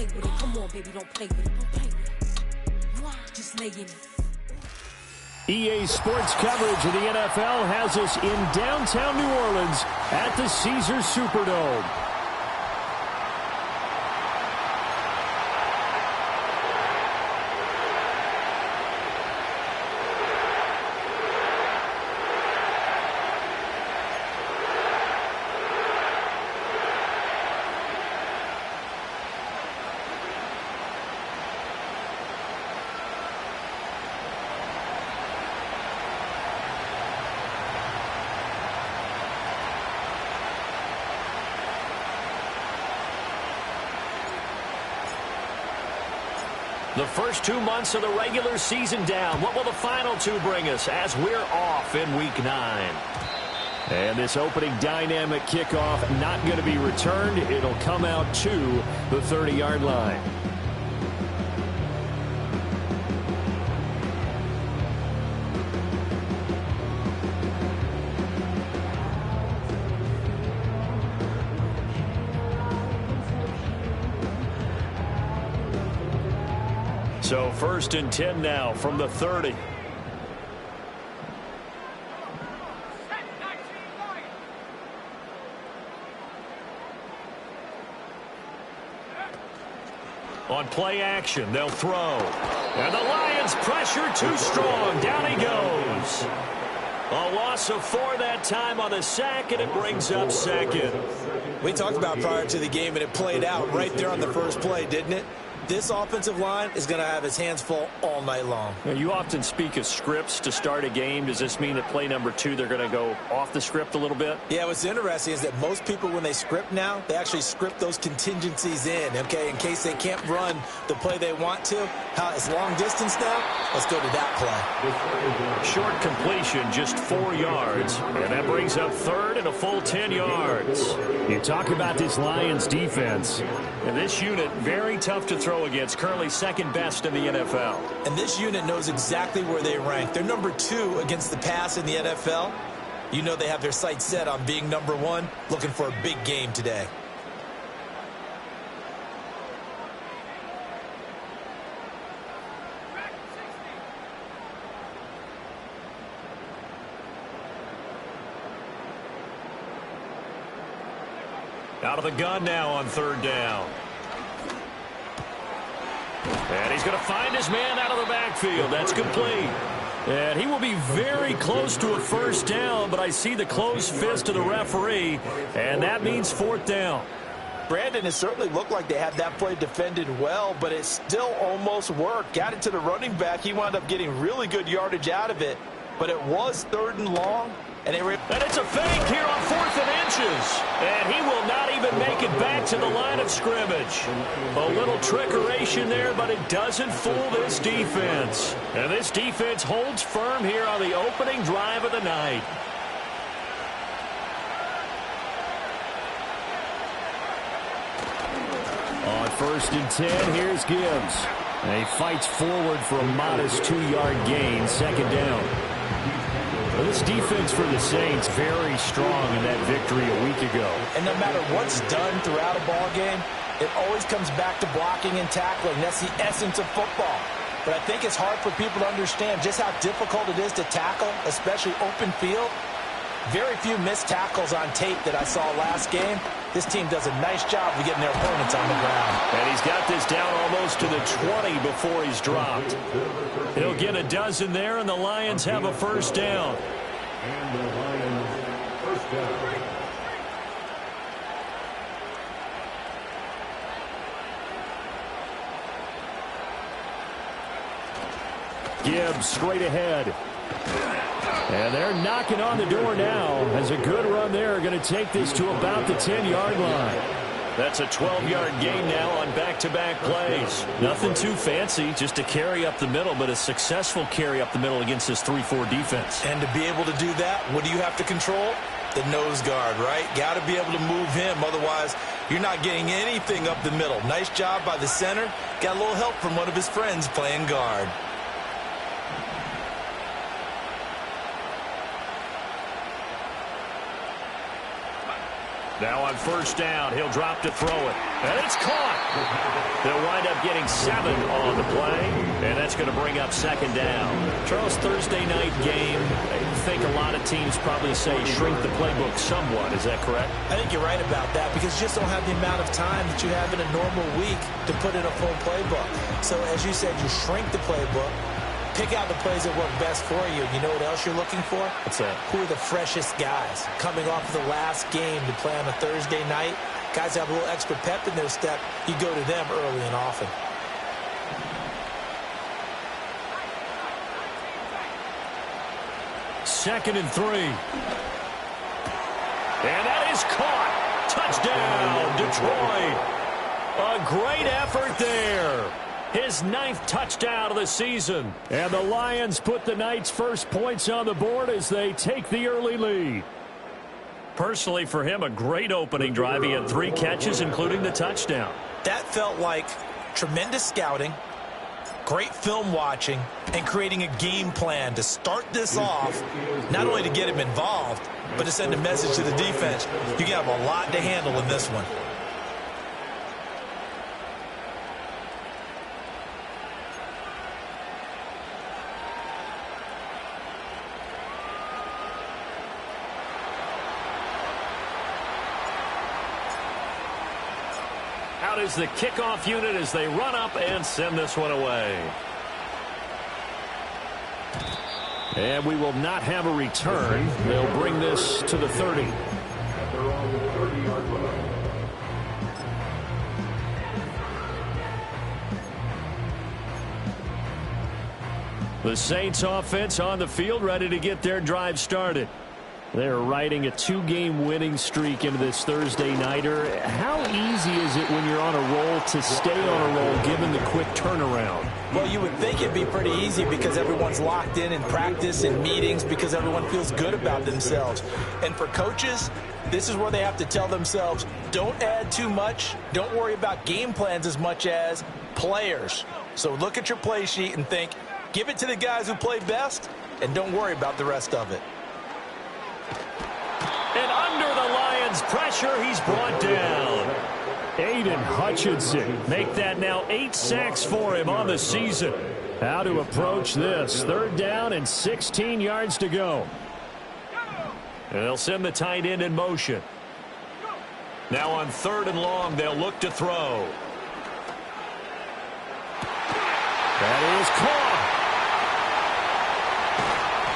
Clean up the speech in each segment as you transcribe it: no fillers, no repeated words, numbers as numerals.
play with it. Come on, baby, don't play with it. Don't play with it. Just lay in it. EA Sports coverage of the NFL has us in downtown New Orleans at the Caesars Superdome. The first 2 months of the regular season down. What will the final two bring us as we're off in Week 9? And this opening dynamic kickoff not going to be returned. It'll come out to the 30-yard line. So 1st and 10 now from the 30. On play action, they'll throw. And the Lions pressure too strong. Down he goes. A loss of 4 that time on the sack, and it brings up 2nd. We talked about prior to the game, and it played out right there on the first play, didn't it? This offensive line is going to have his hands full all night long. Now, you often speak of scripts to start a game. Does this mean that play number 2, they're going to go off the script a little bit? Yeah, what's interesting is that most people, when they script now, they actually script those contingencies in, okay, in case they can't run the play they want to. How it's long distance now, let's go to that play. Short completion, just 4 yards, and that brings up 3rd and a full 10 yards. You talk about this Lions defense, and this unit, very tough to throw against, currently 2nd best in the NFL. And this unit knows exactly where they rank. They're number 2 against the pass in the NFL. You know they have their sights set on being number 1, looking for a big game today. Out of the gun now on 3rd down. And he's going to find his man out of the backfield. That's complete. And he will be very close to a 1st down, but I see the closed fist of the referee, and that means 4th down. Brandon, it certainly looked like they had that play defended well, but it still almost worked. Got it to the running back. He wound up getting really good yardage out of it, but it was 3rd and long. And it's a fake here on 4th and inches. And he will not even make it back to the line of scrimmage. A little trickeration there, but it doesn't fool this defense. And this defense holds firm here on the opening drive of the night. On 1st and 10, here's Gibbs. And he fights forward for a modest 2-yard gain, 2nd down. Well, this defense for the Saints very strong in that victory a week ago. And no matter what's done throughout a ball game, it always comes back to blocking and tackling. That's the essence of football. But I think it's hard for people to understand just how difficult it is to tackle, especially open field. Very few missed tackles on tape that I saw last game. This team does a nice job of getting their opponents on the ground. And he's got this down almost to the 20 before he's dropped. He'll get a dozen there, and the Lions have a 1st down. And the Lions 1st down. Gibbs straight ahead. And they're knocking on the door now as a good run there. Going to take this to about the 10-yard line. That's a 12-yard gain now on back-to-back plays. Nothing too fancy, just a carry up the middle, but a successful carry up the middle against this 3-4 defense. And to be able to do that, what do you have to control? The nose guard, right? Got to be able to move him. Otherwise, you're not getting anything up the middle. Nice job by the center. Got a little help from one of his friends playing guard. Now on 1st down, he'll drop to throw it. And it's caught. They'll wind up getting 7 on the play, and that's going to bring up second down. Charles, Thursday night game, I think a lot of teams probably say shrink the playbook somewhat. Is that correct? I think you're right about that because you just don't have the amount of time that you have in a normal week to put in a full playbook. So as you said, you shrink the playbook, pick out the plays that work best for you. You know what else you're looking for? What's that? Who are the freshest guys coming off of the last game to play on a Thursday night? Guys have a little extra pep in their step. You go to them early and often. Second and 3. And that is caught. Touchdown, Detroit. A great effort there. His 9th touchdown of the season. And the Lions put the Knights' first points on the board as they take the early lead. Personally, for him, a great opening drive. He had 3 catches, including the touchdown. That felt like tremendous scouting, great film watching, and creating a game plan to start this off, not only to get him involved, but to send a message to the defense. You have a lot to handle in this one. Out is the kickoff unit as they run up and send this one away. And we will not have a return. They'll bring this to the 30. They're on the 30-yard line. The Saints offense on the field, ready to get their drive started. They're riding a 2-game winning streak into this Thursday nighter. How easy is it when you're on a roll to stay on a roll given the quick turnaround? Well, you would think it'd be pretty easy because everyone's locked in practice and meetings because everyone feels good about themselves. And for coaches, this is where they have to tell themselves, don't add too much. Don't worry about game plans as much as players. So look at your play sheet and think, give it to the guys who play best and don't worry about the rest of it. And under the Lions' pressure, he's brought down. Aiden Hutchinson, make that now 8 sacks for him on the season. How to approach this. 3rd down and 16 yards to go. And they'll send the tight end in motion. Now on 3rd and long, they'll look to throw. That is caught.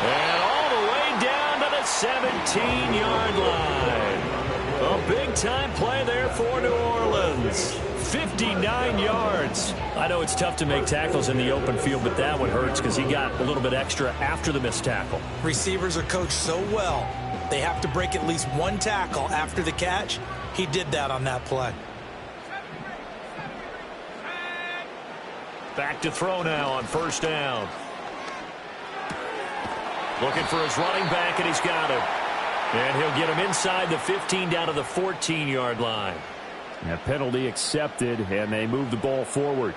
And all the way down to the 17-yard line. A big-time play there for New Orleans. 59 yards. I know it's tough to make tackles in the open field, but that one hurts because he got a little bit extra after the missed tackle. Receivers are coached so well, they have to break at least one tackle after the catch. He did that on that play. Back to throw now on 1st down. Looking for his running back, and he's got him. And he'll get him inside the 15 down to the 14-yard line. A penalty accepted, and they move the ball forward.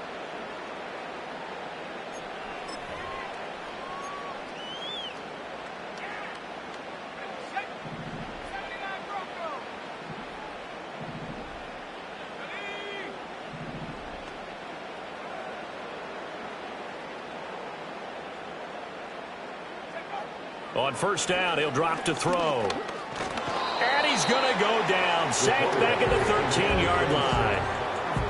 On 1st down, he'll drop to throw. And he's going to go down. Sacked back at the 13-yard line.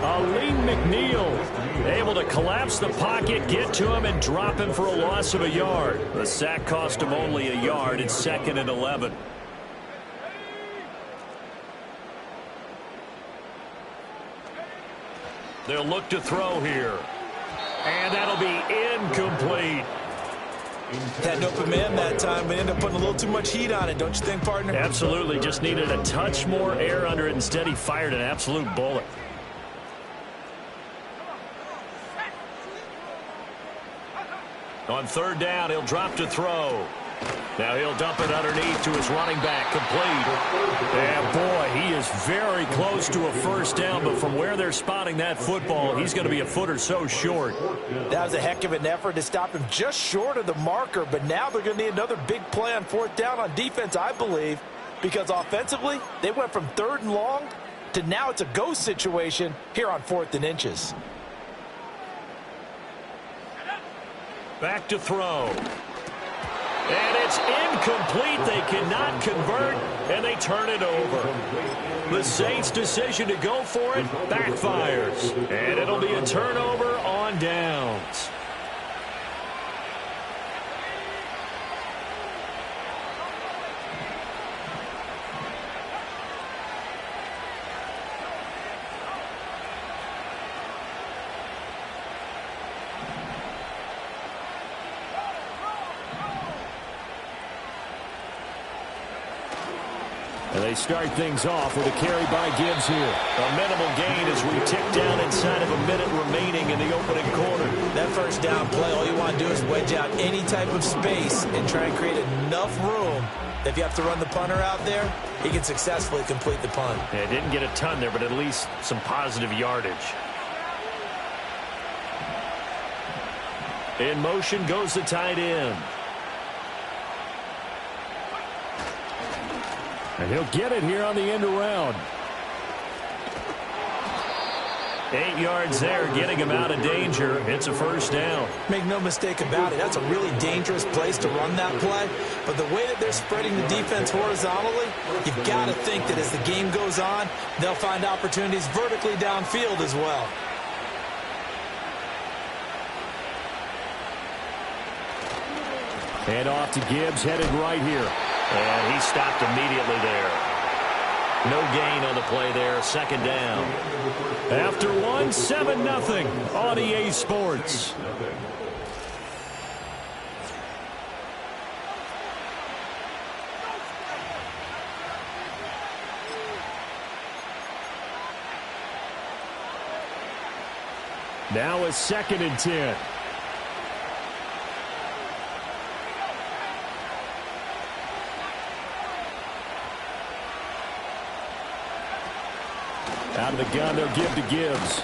Aleem McNeil able to collapse the pocket, get to him, and drop him for a loss of a yard. The sack cost him only a yard. It's 2nd and 11. They'll look to throw here. And that'll be incomplete. Had an open man that time, but ended up putting a little too much heat on it, don't you think, partner? Absolutely. Just needed a touch more air under it. Instead, he fired an absolute bullet. On 3rd down, he'll drop to throw. Now he'll dump it underneath to his running back, complete. And boy, he is very close to a 1st down, but from where they're spotting that football, he's going to be a foot or so short. That was a heck of an effort to stop him just short of the marker, but now they're going to need another big play on 4th down on defense, I believe, because offensively, they went from 3rd and long to now it's a go situation here on 4th and inches. Back to throw. And it's incomplete. They cannot convert, and they turn it over. The Saints' decision to go for it backfires. And it'll be a turnover on downs. And they start things off with a carry by Gibbs here. A minimal gain as we tick down inside of a minute remaining in the opening quarter. That first down play, all you want to do is wedge out any type of space and try and create enough room that if you have to run the punter out there, he can successfully complete the punt. Yeah, didn't get a ton there, but at least some positive yardage. In motion goes the tight end. And he'll get it here on the end around. 8 yards there, getting him out of danger. It's a first down. Make no mistake about it, that's a really dangerous place to run that play. But the way that they're spreading the defense horizontally, you've got to think that as the game goes on, they'll find opportunities vertically downfield as well. And off to Gibbs, headed right here. And he stopped immediately there. No gain on the play there. Second down. After one, 7-0 on EA Sports. Now a 2nd and 10. Out of the gun, they'll give to Gibbs.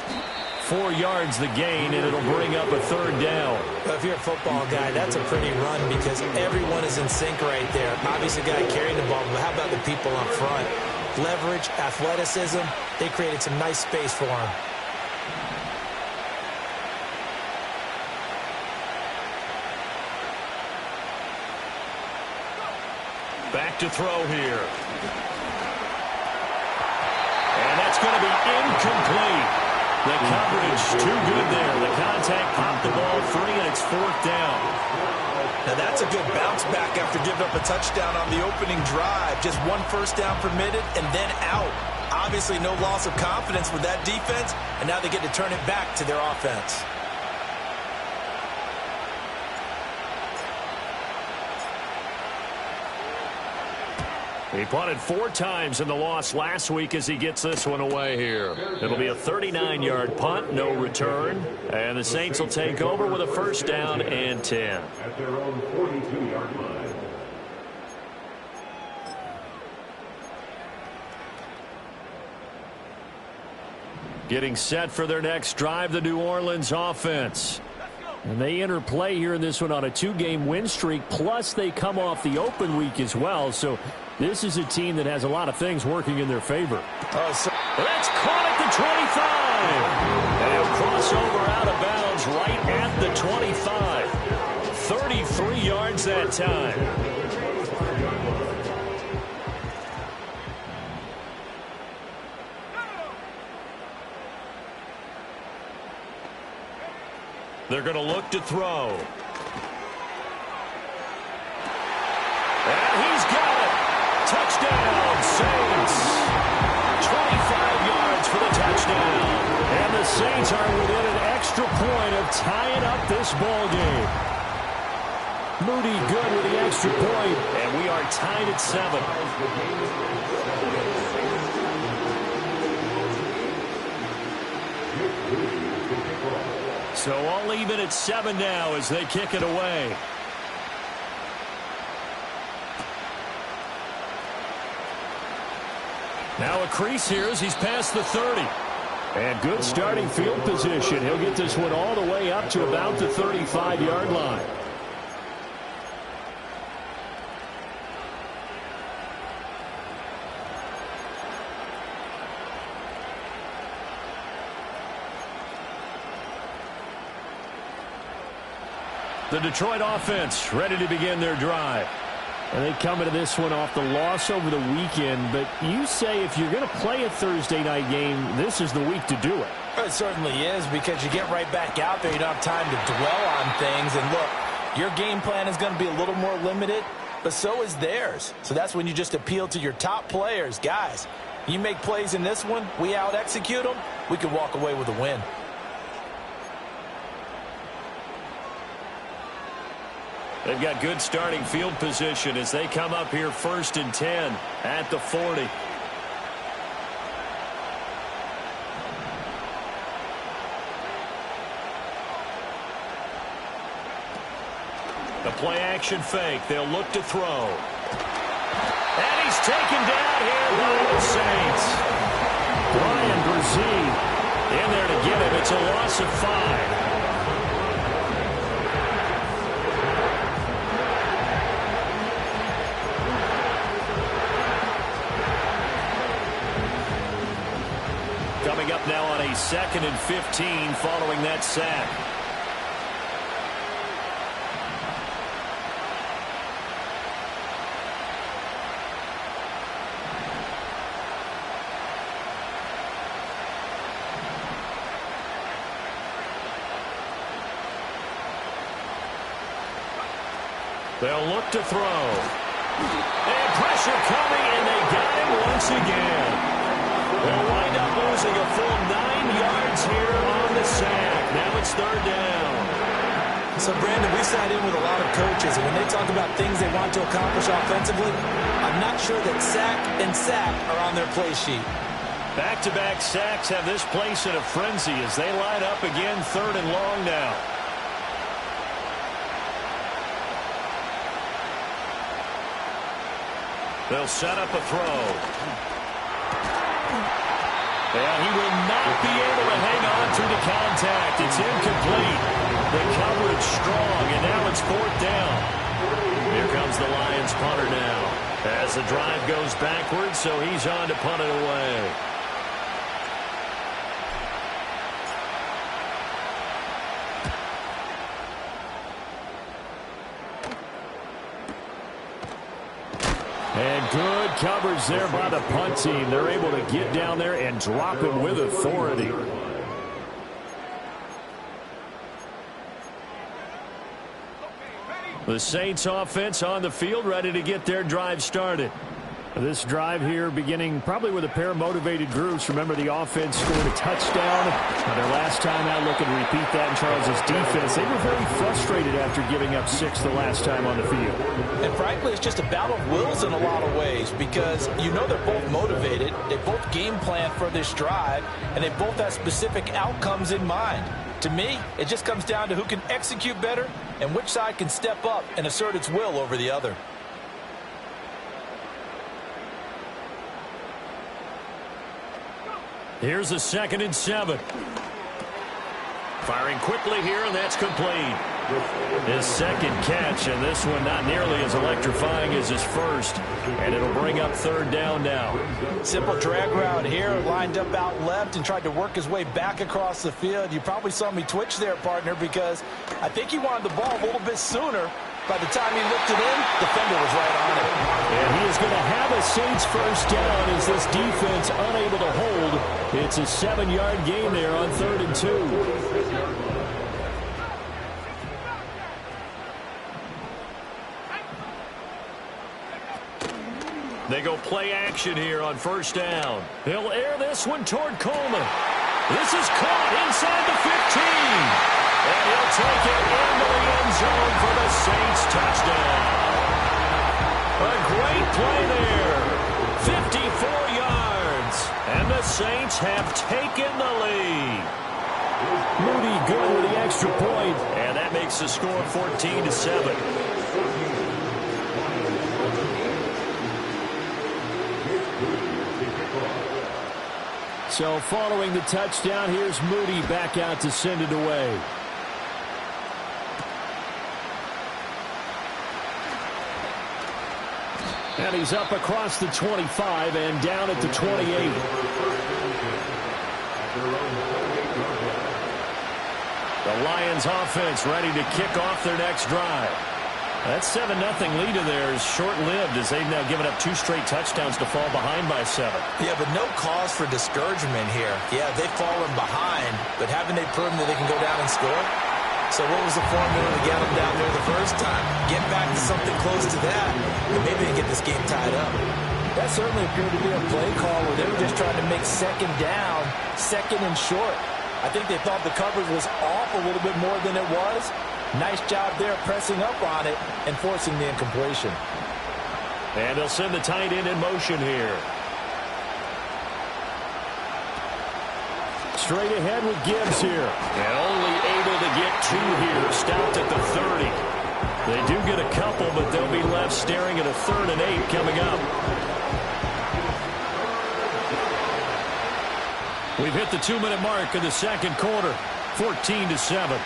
4 yards the gain, and it'll bring up a 3rd down. Well, if you're a football guy, that's a pretty run because everyone is in sync right there. Obviously, the guy carrying the ball, but how about the people up front? Leverage, athleticism, they created some nice space for him. Back to throw here. And that's going to be incomplete. The coverage too good there. The contact popped the ball free, and it's 4th down. Now that's a good bounce back after giving up a touchdown on the opening drive. Just 1 first down permitted and then out. Obviously no loss of confidence with that defense, and now they get to turn it back to their offense. He punted 4 times in the loss last week as he gets this one away here. It'll be a 39-yard punt, no return. And the Saints will take over with a first down and 10. At their own 42-yard line. Getting set for their next drive, the New Orleans offense. And they enter play here in this one on a 2-game win streak, plus they come off the open week as well. So this is a team that has a lot of things working in their favor. That's caught at the 25. And he'll cross over out of bounds right at the 25. 33 yards that time. They're going to look to throw. And he's got it. Touchdown, Saints. 25 yards for the touchdown. And the Saints are within an extra point of tying up this ball game. Moody good with the extra point, and we are tied at 7. So all even at 7 now as they kick it away. Now a crease here as he's past the 30. And good starting field position. He'll get this one all the way up to about the 35-yard line. The Detroit offense ready to begin their drive. And they come into this one off the loss over the weekend, but you say if you're going to play a Thursday night game, this is the week to do it. It certainly is, because you get right back out there. You don't have time to dwell on things. And look, your game plan is going to be a little more limited, but so is theirs. So that's when you just appeal to your top players. Guys, you make plays in this one, we out-execute them, we can walk away with a win. They've got good starting field position as they come up here 1st and 10 at the 40. The play action fake. They'll look to throw. And he's taken down here by the Saints. Brian Brzee in there to get him. It's a loss of 5. Coming up now on a 2nd and 15 following that sack. They'll look to throw. And pressure coming, and they got him once again. They'll wind up losing a full 9 yards here on the sack. Now it's 3rd down. So, Brandon, we sat in with a lot of coaches, and when they talk about things they want to accomplish offensively, I'm not sure that sack and sack are on their play sheet. Back-to-back sacks have this place in a frenzy as they line up again 3rd and long now. They'll set up a throw. And he will not be able to hang on through the contact. It's incomplete. The coverage strong, and now it's 4th down. Here comes the Lions punter now. As the drive goes backwards, so he's on to punt it away. And good coverage there by the punt team. They're able to get down there and drop him with authority. The Saints offense on the field ready to get their drive started. This drive here beginning probably with a pair of motivated groups. Remember, the offense scored a touchdown. Their last time out, looking to repeat that in Charles' defense. They were very frustrated after giving up 6 the last time on the field. And frankly, it's just a battle of wills in a lot of ways, because you know they're both motivated. They both game plan for this drive, and they both have specific outcomes in mind. To me, it just comes down to who can execute better and which side can step up and assert its will over the other. Here's a 2nd and 7. Firing quickly here, and that's complete. His 2nd catch, and this one not nearly as electrifying as his first. And it'll bring up 3rd down now. Simple drag route here, lined up out left and tried to work his way back across the field. You probably saw me twitch there, partner, because I think he wanted the ball a little bit sooner. By the time he looked it in, the defender was right on it. And he is going to have a Saints 1st down as this defense unable to hold. It's a 7-yard gain there on 3rd and 2. They go play action here on 1st down. He'll air this one toward Coleman. This is caught inside the 15. And he'll take it into the end zone for the Saints touchdown. A great play there. 54 yards. And the Saints have taken the lead. Moody good with the extra point. And that makes the score 14-7. So following the touchdown, here's Moody back out to send it away. And he's up across the 25 and down at the 28. 28 The Lions offense ready to kick off their next drive. That 7-0 lead of theirs short-lived as they've now given up 2 straight touchdowns to fall behind by 7. Yeah, but no cause for discouragement here. Yeah, they've fallen behind, but haven't they proven that they can go down and score? So what was the formula to get them down there the first time? Get back to something close to that, and maybe they get this game tied up. That certainly appeared to be a play call where they were just trying to make second down, second and short. I think they thought the coverage was off a little bit more than it was. Nice job there pressing up on it and forcing the incompletion. And they'll send the tight end in motion here. Straight ahead with Gibbs here. And only able to get 2 here. Stopped at the 30. They do get a couple, but they'll be left staring at a 3rd and 8 coming up. We've hit the 2-minute mark of the second quarter. 14-7.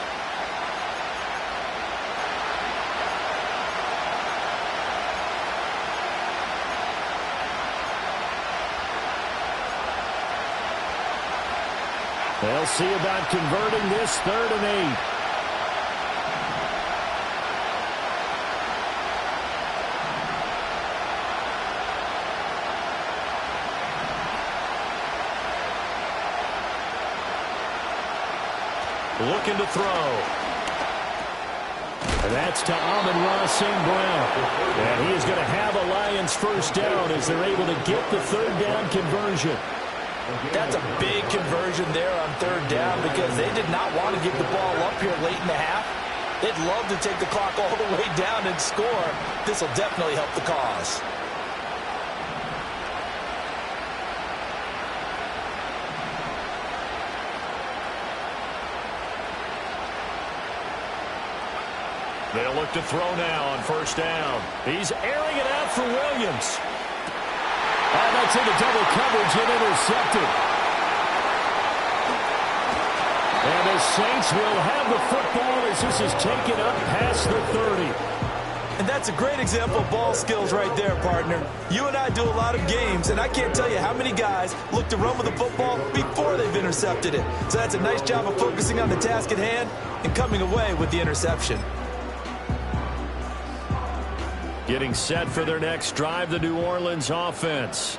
They'll see about converting this 3rd and 8. Looking to throw. And that's to Amon-Ra St. Brown. And he is going to have a Lions first down as they're able to get the 3rd down conversion. That's a big conversion there on 3rd down because they did not want to give the ball up here late in the half. They'd love to take the clock all the way down and score. This will definitely help the cause. They'll look to throw now on first down. He's airing it out for Williams. And that's into double coverage and intercepted. And the Saints will have the football as this is taken up past the 30. And that's a great example of ball skills right there, partner. You and I do a lot of games, and I can't tell you how many guys look to run with the football before they've intercepted it. So that's a nice job of focusing on the task at hand and coming away with the interception. Getting set for their next drive, the New Orleans offense.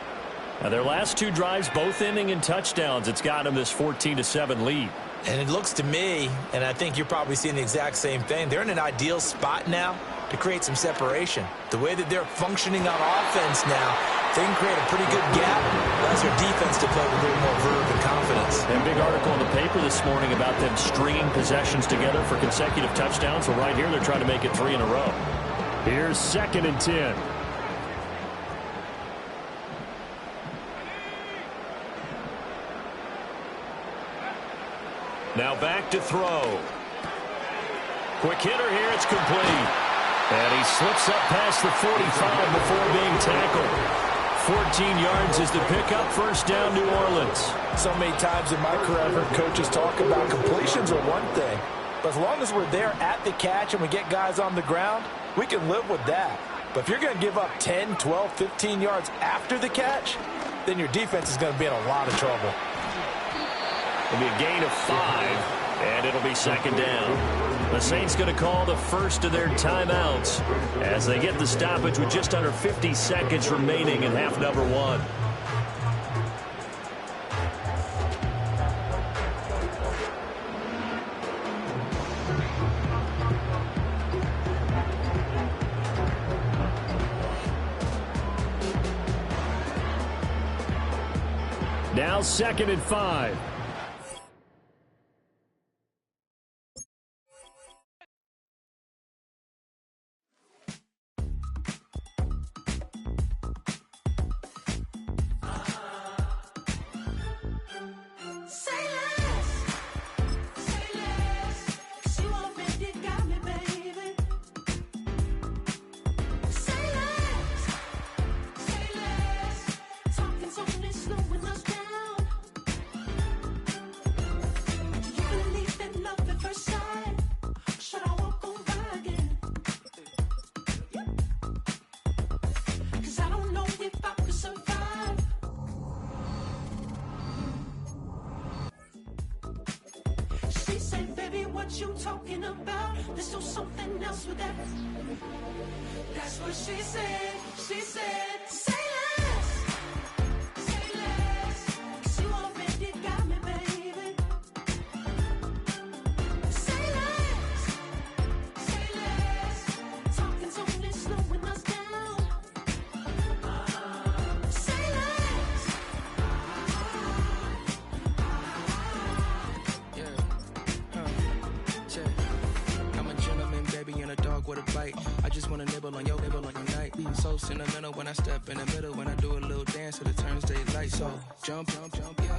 Now their last 2 drives, both ending in touchdowns. It's got them this 14-7 lead. And it looks to me, and I think you're probably seeing the exact same thing, they're in an ideal spot now to create some separation. The way that they're functioning on offense now, they can create a pretty good gap. Allows their defense to play with a little more verve and confidence. And a big article in the paper this morning about them stringing possessions together for consecutive touchdowns. Well, right here, they're trying to make it 3 in a row. Here's 2nd and 10. Now back to throw. Quick hitter here. It's complete. And he slips up past the 45 before being tackled. 14 yards is the pickup. First down, New Orleans. So many times in my career, I've heard coaches talk about completions are one thing. But as long as we're there at the catch and we get guys on the ground, we can live with that. But if you're going to give up 10, 12, 15 yards after the catch, then your defense is going to be in a lot of trouble. It'll be a gain of 5, and it'll be 2nd down. The Saints going to call the first of their timeouts as they get the stoppage with just under 50 seconds remaining in half number 1. Now 2nd and 5. what you talking about. Let's do something else with that. That's what she said. She said, say less. Say less. 'Cause you already got me, baby. Say less. Say less. Talking's only slowing us down. Say less. I'm a gentleman, baby, and a dog with a bite. I just wanna nibble on your night. So sentimental when I step in the middle. When I do a little dance, till it turns daylight. So jump,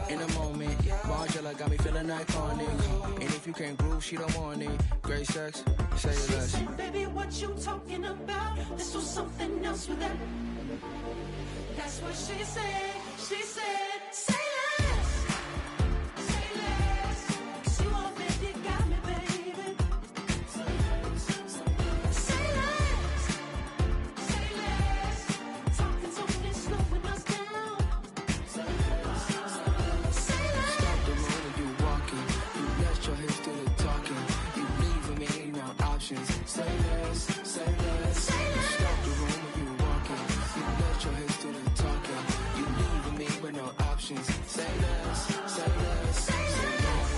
in a moment. Margella got me feeling iconic. And if you can't groove, she don't want it. Great sex, say less. Say, baby, what you talking about? Let's do something else with that. That's what she said. She said, say less. Say less. 'Cause you already got me, baby. Say less. Say less. Talking's only slowing us down. Say less. Say less. Stop the road when you walking. You let your hips do the talking. You leaving me no options. Say less, say less. Say less. Stop the road when you walking. You let your hips do the talking. You leaving me with no options. Say less, say less, say less. Say less.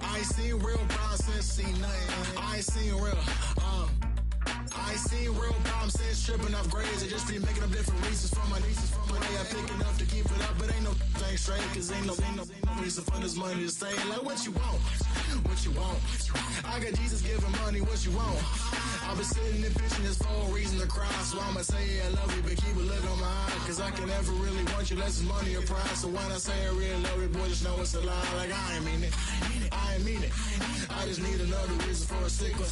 I ain't seen real problems since seen nothing. I ain't seen real, I ain't seen real problems since tripping off grades. I just be making up different reasons for my nieces. From my day I pick it up to keep it up, but ain't no thing straight. Cause ain't no reason for this money to stay. Like what you want, what you want. I got Jesus giving money, what you want. I've been sitting and pitching this for a reason to cry. So I'ma say I love you, but keep a look on my eye. Cause I can never really want you less than money or pride. So when I say I really love you, boy, just know it's a lie. Like I ain't mean it, I ain't mean it. I just need another reason for a sickle.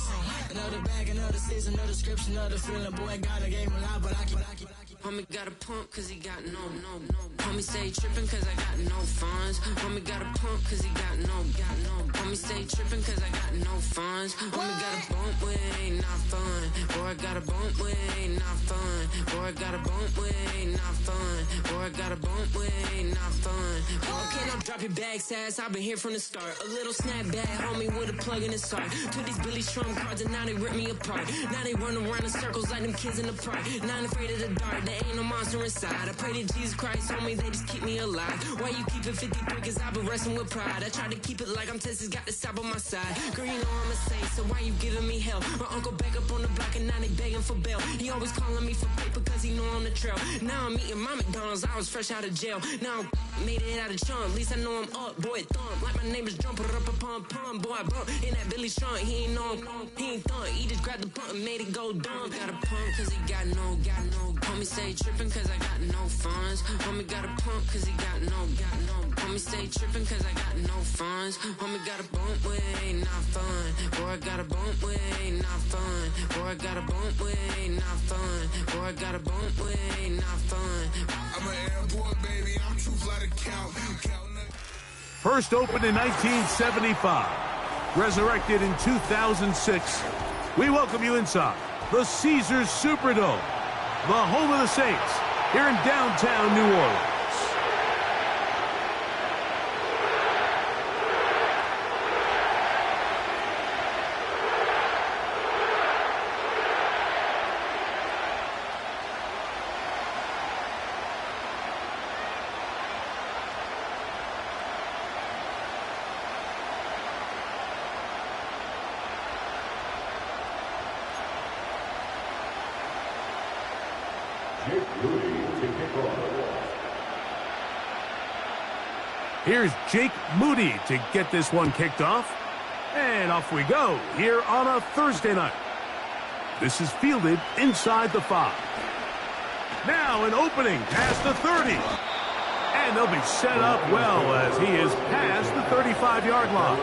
Another bag, another season, another description, another feeling. Boy, God, I gave him a lot, but I keep. Homie got a pump cause he got no. Homie stay trippin' cause I got no funds. Homie got a pump cause he got no. Homie stay trippin' cause I got no funds. Homie got a bump with it ain't not fun. Boy, I got a bump with it ain't not fun. Boy, I got a bump with it ain't not fun. Boy, I got a bump with it ain't not fun. Okay, now drop your bag, sass. I've been here from the start. A little snapback, homie, with a plug in his heart. Took these Billy Strum cards and now they rip me apart. Now they run around in circles like them kids in the park. Not afraid of the dark. There ain't no monster inside. I pray to Jesus Christ, homie, they just keep me alive. Why you keep it 53? Cause I've been wrestling with pride. I try to keep it like I'm Texas, got the South on my side. Girl, you know I'm a saint, so why you giving me hell? My uncle back up on the block and now they begging for bail. He always calling me for paper cause he know I'm the trail. Now I'm eating my McDonald's, I was fresh out of jail. Now I'm made it out of chunk, at least I know I'm up. Boy, thump, like my neighbor's jumper up a pum. Boy, I bump in that Billy Strong, he ain't know he ain't thump. He just grabbed the pump and made it go dumb. Got a pump cause he got no. Homie stay trippin' cause I got no funds. Homie got a pump cause he got no. Homie stay trippin' cause I got no funds. Homie got a bump with it ain't not fun. Boy, I got a bump with it ain't not fun. Boy, I got a bump with it ain't not fun. Boy, I got a bump with it ain't not fun. I'm an airport baby, I'm too fly to count. First opened in 1975, resurrected in 2006. We welcome you inside the Caesars Superdome, the home of the Saints, here in downtown New Orleans. Here's Jake Moody to get this one kicked off. And off we go here on a Thursday night. This is fielded inside the 5. Now an opening past the 30. And And they'll be set up well as he is past the 35-yard line.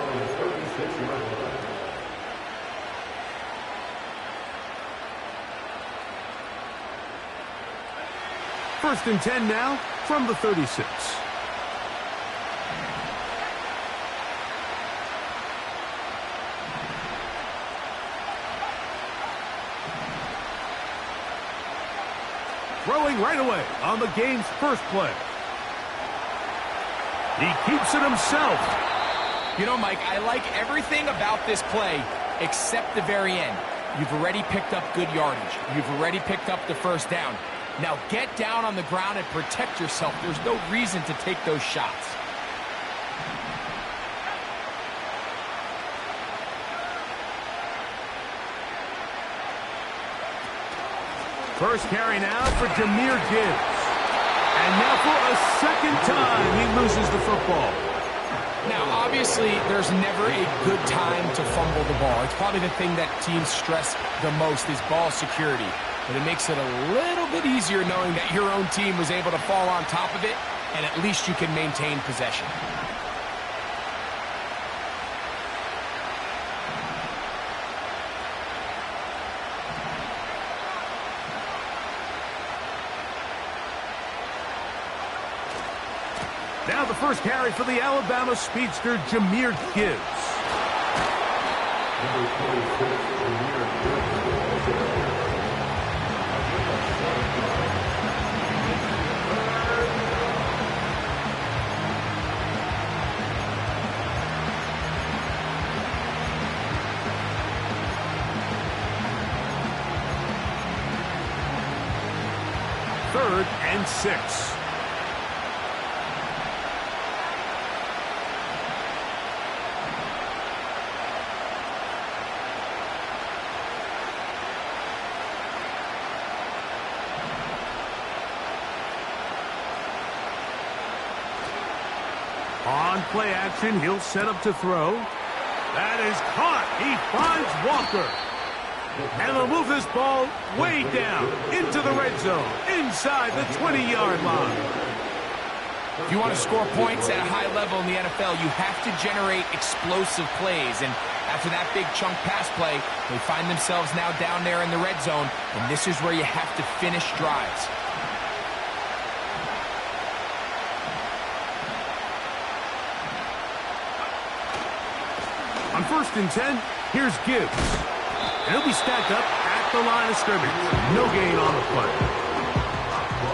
First and 10 now from the 36. Throwing right away on the game's first play. He keeps it himself. You know, Mike, I like everything about this play except the very end. You've already picked up good yardage. You've already picked up the first down. Now get down on the ground and protect yourself. There's no reason to take those shots. First carry now for Jahmyr Gibbs. And now for a second time, he loses the football. Now, obviously, there's never a good time to fumble the ball. It's probably the thing that teams stress the most is ball security. But it makes it a little bit easier knowing that your own team was able to fall on top of it, and at least you can maintain possession. Now the first carry for the Alabama speedster, Jahmyr Gibbs. Number 26, Jahmyr Gibbs. Third and 6. On play action, he'll set up to throw. That is caught. He finds Walker. And they'll move this ball way down into the red zone, inside the 20-yard line. If you want to score points at a high level in the NFL, you have to generate explosive plays. And after that big chunk pass play, they find themselves now down there in the red zone, and this is where you have to finish drives. On first and 10, here's Gibbs. And he'll be stacked up at the line of scrimmage. No gain on the play.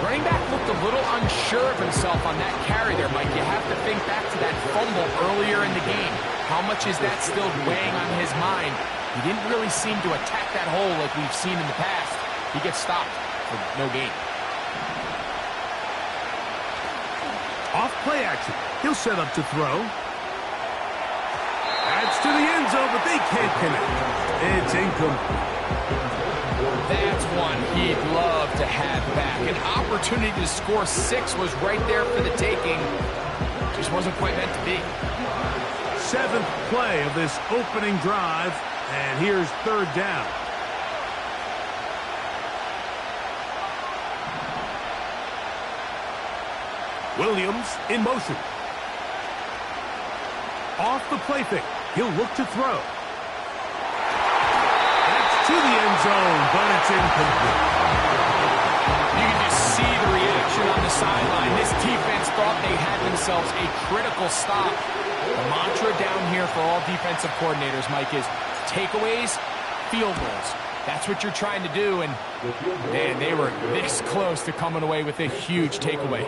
Running back looked a little unsure of himself on that carry there, Mike. You have to think back to that fumble earlier in the game. How much is that still weighing on his mind? He didn't really seem to attack that hole like we've seen in the past. He gets stopped for no gain. Off play action. He'll set up to throw. Adds to the end zone, but they can't connect. It's incomplete. That's one he'd love to have back. An opportunity to score 6 was right there for the taking. Just wasn't quite meant to be. 7th play of this opening drive, and here's third down. Williams in motion. Off the play fake. He'll look to throw. That's to the end zone, but it's incomplete. You can just see the reaction on the sideline. This defense thought they had themselves a critical stop. The mantra down here for all defensive coordinators, Mike, is takeaways, field goals. That's what you're trying to do, and man, they were this close to coming away with a huge takeaway.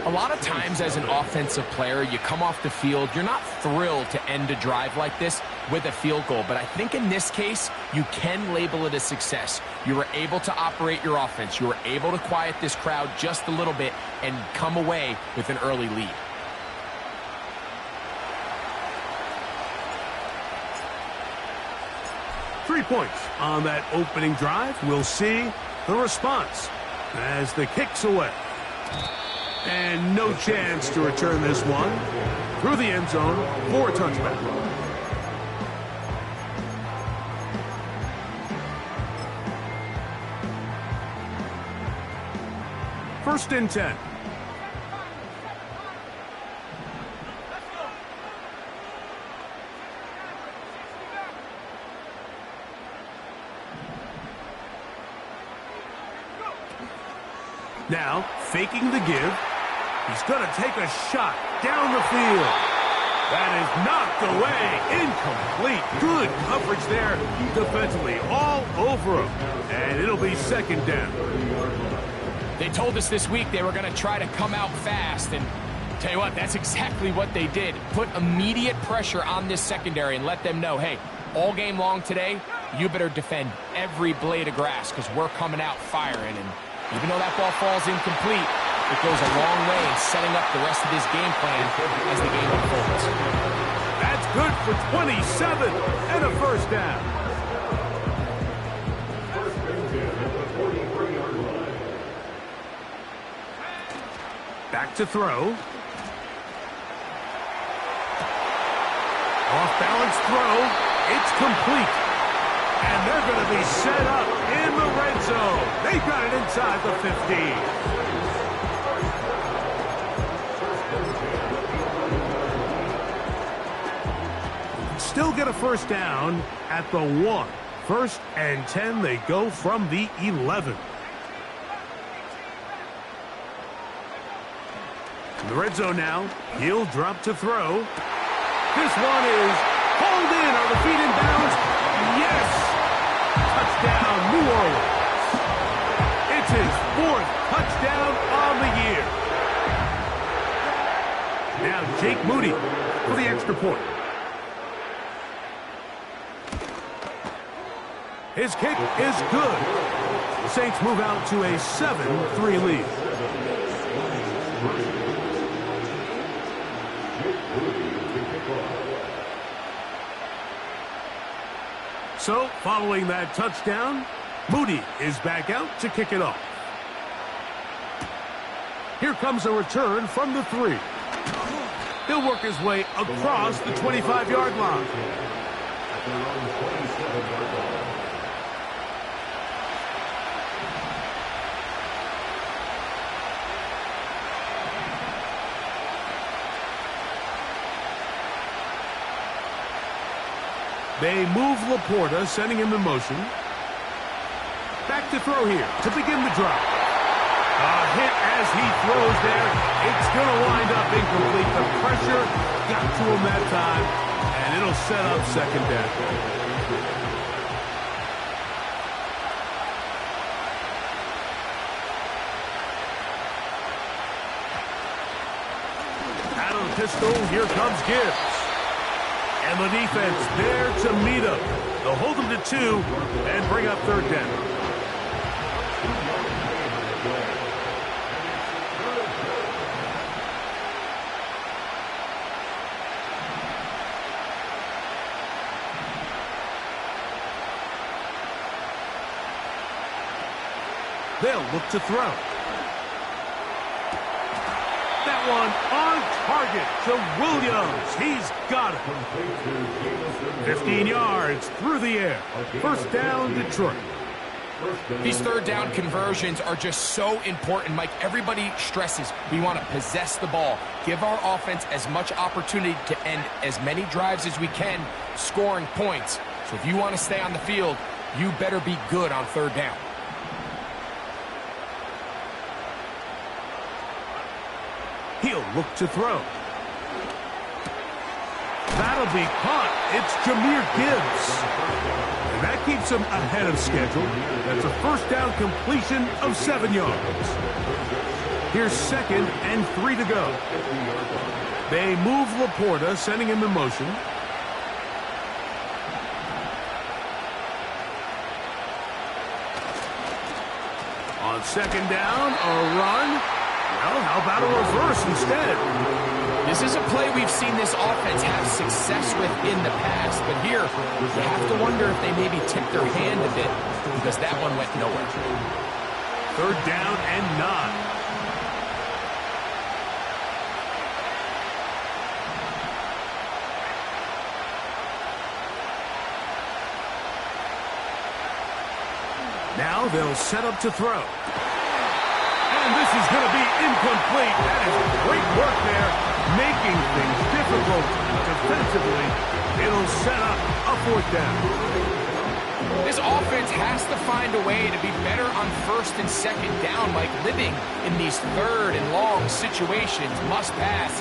A lot of times as an offensive player, you come off the field, you're not thrilled to end a drive like this with a field goal, but I think in this case, you can label it a success. You were able to operate your offense. You were able to quiet this crowd just a little bit and come away with an early lead. Three points on that opening drive. We'll see the response as the kick's away. And no chance to return this one through the end zone for a touchback. First and 10. Now, faking the give. He's going to take a shot down the field. That is knocked away. Incomplete. Good coverage there defensively. All over him. And it'll be second down. They told us this week they were going to try to come out fast. And tell you what, that's exactly what they did. Put immediate pressure on this secondary and let them know, hey, all game long today, you better defend every blade of grass because we're coming out firing. And even though that ball falls incomplete, it goes a long way in setting up the rest of this game plan as the game unfolds. That's good for 27 and a first down. Back to throw. Off-balance throw. It's complete. And they're going to be set up in the red zone. They've got it inside the 15. Still get a first down at the 1. First and 10, they go from the 11. In the red zone now, he'll drop to throw. This one is hauled in. Are the feet in bounds? Yes! Touchdown, New Orleans. It's his 4th touchdown on the year. Now Jake Moody for the extra point. His kick is good. The Saints move out to a 7-3 lead. So, following that touchdown, Moody is back out to kick it off. Here comes a return from the 3. He'll work his way across the 25-yard line. They move Laporta, sending him in motion. Back to throw here to begin the drive. A hit as he throws there. It's going to wind up incomplete. The pressure got to him that time, and it'll set up second down. Out of the pistol, here comes Gibbs. And the defense there to meet him. They'll hold him to 2 and bring up third down. They'll look to throw. That one on target to Williams. He's got it. 15 yards through the air. First down, Detroit. These third down conversions are just so important, Mike. Everybody stresses we want to possess the ball, give our offense as much opportunity to end as many drives as we can, scoring points. So if you want to stay on the field, you better be good on third down. He'll look to throw. That'll be caught. It's Jahmyr Gibbs. And that keeps him ahead of schedule. That's a first down completion of 7 yards. Here's second and 3 to go. They move Laporta, sending him in motion. On second down, a run. Well, how about a reverse instead? This is a play we've seen this offense have success with in the past, but here you have to wonder if they maybe tipped their hand a bit because that one went nowhere. Third down and 9. Now they'll set up to throw. And this is going to be incomplete. That is great work there, making things difficult defensively. It'll set up a fourth down. This offense has to find a way to be better on first and second down. Like, living in these third and long situations, must pass,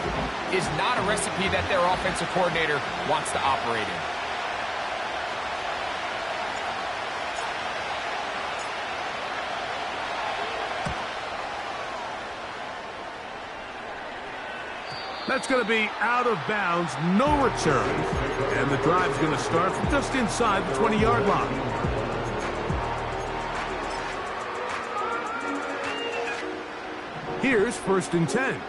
is not a recipe that their offensive coordinator wants to operate in. That's going to be out of bounds, no return. And the drive's going to start from just inside the 20-yard line. Here's 1st and 10.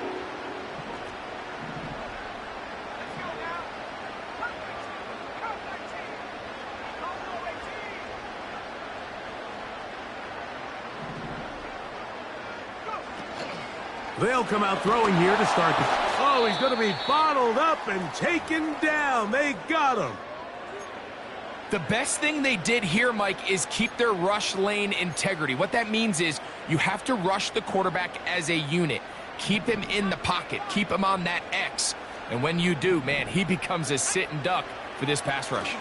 They'll come out throwing here to start the... Oh, he's going to be bottled up and taken down. They got him. The best thing they did here, Mike, is keep their rush lane integrity. What that means is you have to rush the quarterback as a unit. Keep him in the pocket. Keep him on that X. And when you do, man, he becomes a sit-and duck for this pass rush.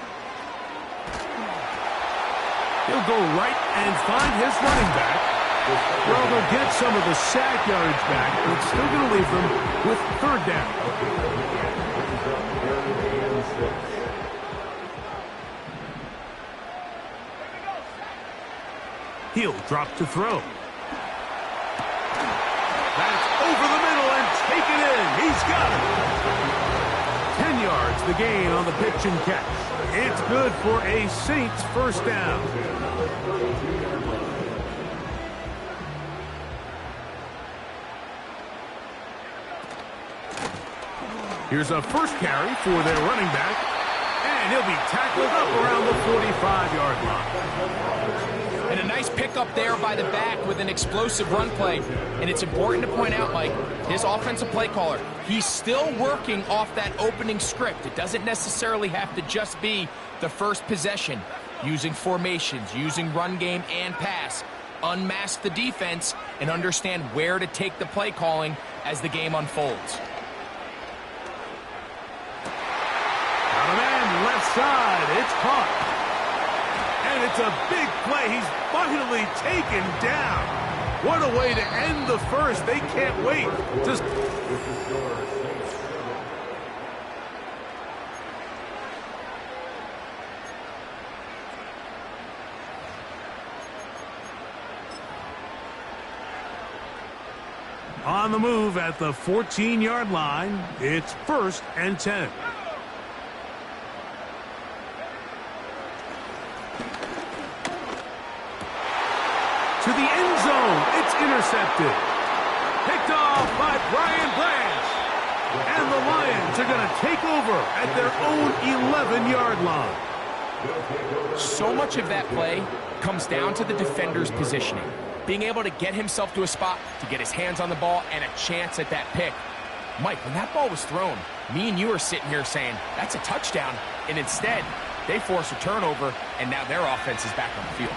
He'll go right and find his running back. Well, they'll get some of the sack yardage back, but it's still going to leave them with 3rd down. He'll drop to throw. That's over the middle and taken in. He's got it. 10 yards, the gain on the pitch and catch. It's good for a Saints 1st down. Here's a first carry for their running back, and he'll be tackled up around the 45-yard line. And a nice pickup there by the back with an explosive run play. And it's important to point out, Mike, his offensive play caller, he's still working off that opening script. It doesn't necessarily have to just be the first possession. Using formations, using run game and pass. Unmask the defense and understand where to take the play calling as the game unfolds. Left side, it's caught. And it's a big play. He's finally taken down. What a way to end the first. They can't wait. Just on the move at the 14-yard line. It's 1st and 10. To the end zone, it's intercepted. Picked off by Brian Branch. And the Lions are going to take over at their own 11-yard line. So much of that play comes down to the defender's positioning. Being able to get himself to a spot, to get his hands on the ball, and a chance at that pick. Mike, when that ball was thrown, me and you are sitting here saying, that's a touchdown. And instead, they force a turnover, and now their offense is back on the field.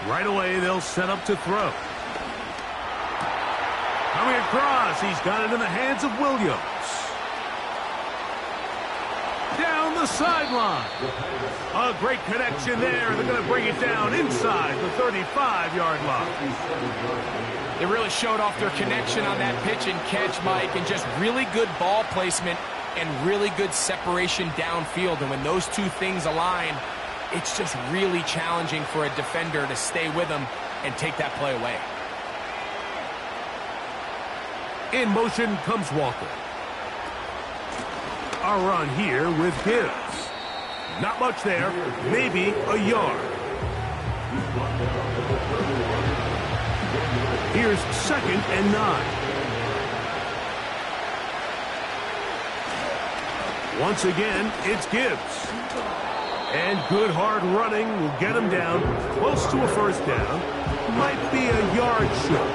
Right away, they'll set up to throw. Coming across, he's got it in the hands of Williams. Down the sideline. A great connection there. They're going to bring it down inside the 35-yard line. They really showed off their connection on that pitch and catch, Mike, and just really good ball placement and really good separation downfield. And when those two things align, it's just really challenging for a defender to stay with them and take that play away. In motion comes Walker. A run here with Gibbs. Not much there, maybe a yard. Here's 2nd and 9. Once again, it's Gibbs. And good hard running will get him down close to a 1st down. Might be a yard short.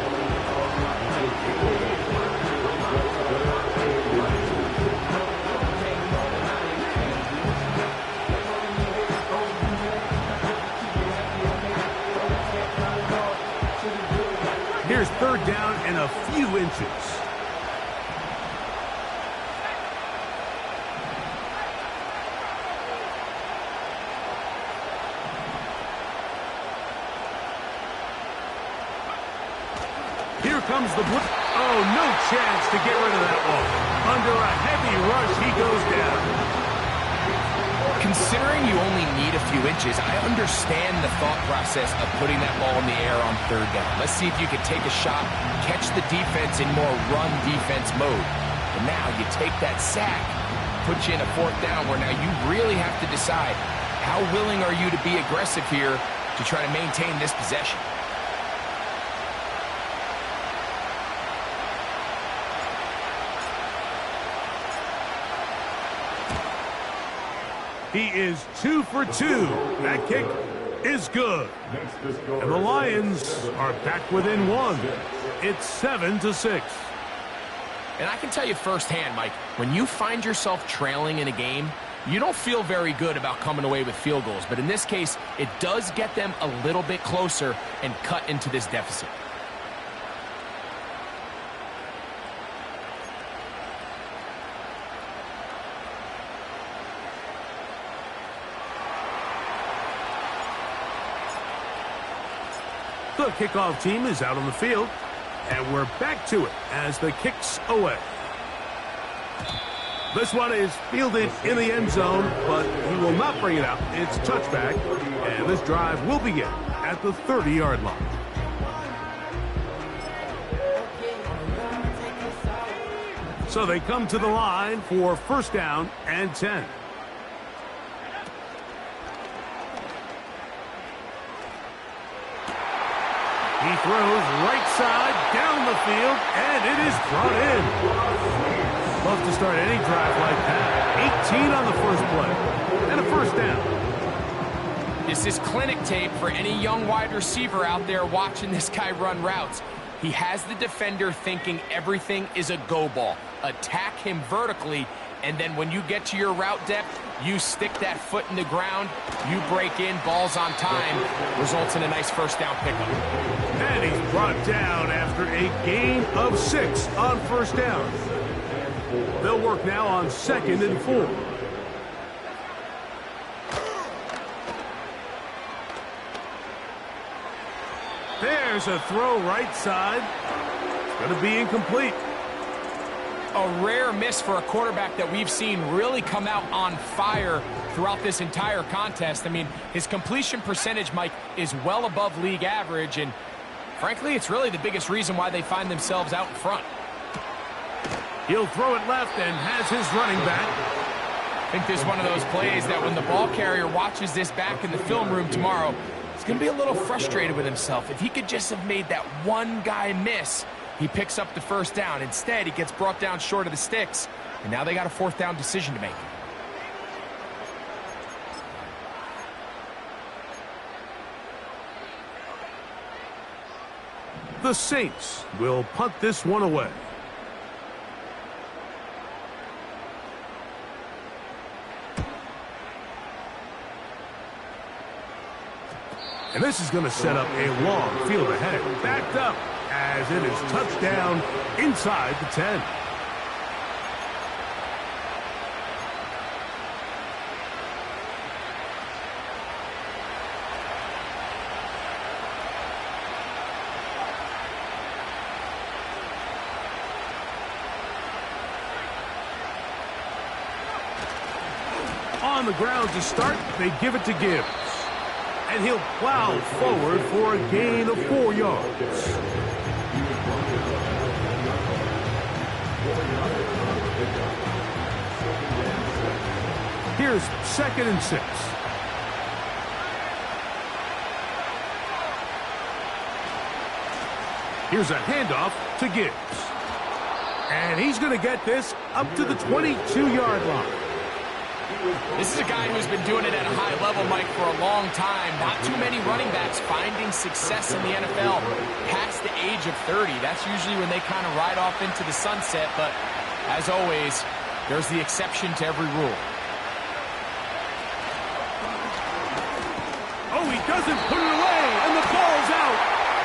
Here's 3rd down and a few inches. comes the blitz. Oh, no chance to get rid of that one. Under a heavy rush, he goes down. Considering you only need a few inches, I understand the thought process of putting that ball in the air on third down. Let's see if you can take a shot, catch the defense in more run defense mode. And now you take that sack, put you in a fourth down where now you really have to decide how willing are you to be aggressive here to try to maintain this possession. He is 2 for 2. That kick is good. And the Lions are back within one. It's 7-6. And I can tell you firsthand, Mike, when you find yourself trailing in a game, you don't feel very good about coming away with field goals. But in this case, it does get them a little bit closer and cut into this deficit. The kickoff team is out on the field, and we're back to it as the kick's away. This one is fielded in the end zone, but he will not bring it out. It's touchback, and this drive will begin at the 30-yard line. So they come to the line for first down and 10. He throws right side down the field, and it is brought in. Love to start any drive like that. 18 on the first play, and a first down. This is clinic tape for any young wide receiver out there watching this guy run routes. He has the defender thinking everything is a go ball. Attack him vertically, and then when you get to your route depth, you stick that foot in the ground, you break in, balls on time, results in a nice first down pickup. And he's brought down after a gain of 6 on first down. They'll work now on 2nd and 4. There's a throw right side. It's going to be incomplete. A rare miss for a quarterback that we've seen really come out on fire throughout this entire contest. I mean, his completion percentage, Mike, is well above league average, and frankly, it's really the biggest reason why they find themselves out in front. He'll throw it left and has his running back. I think this is one of those plays that when the ball carrier watches this back in the film room tomorrow, he's going to be a little frustrated with himself. If he could just have made that one guy miss, he picks up the first down. Instead, he gets brought down short of the sticks, and now they got a fourth down decision to make. The Saints will punt this one away. And this is going to set up a long field ahead. Backed up as it is touchdown inside the 10. On the ground to start, they give it to Gibbs. And he'll plow forward for a gain of 4 yards. Here's 2nd and 6. Here's a handoff to Gibbs. And he's going to get this up to the 22-yard line. This is a guy who's been doing it at a high level, Mike, for a long time. Not too many running backs finding success in the NFL past the age of 30. That's usually when they kind of ride off into the sunset, but as always, there's the exception to every rule. Oh, he doesn't put it away, and the ball's out,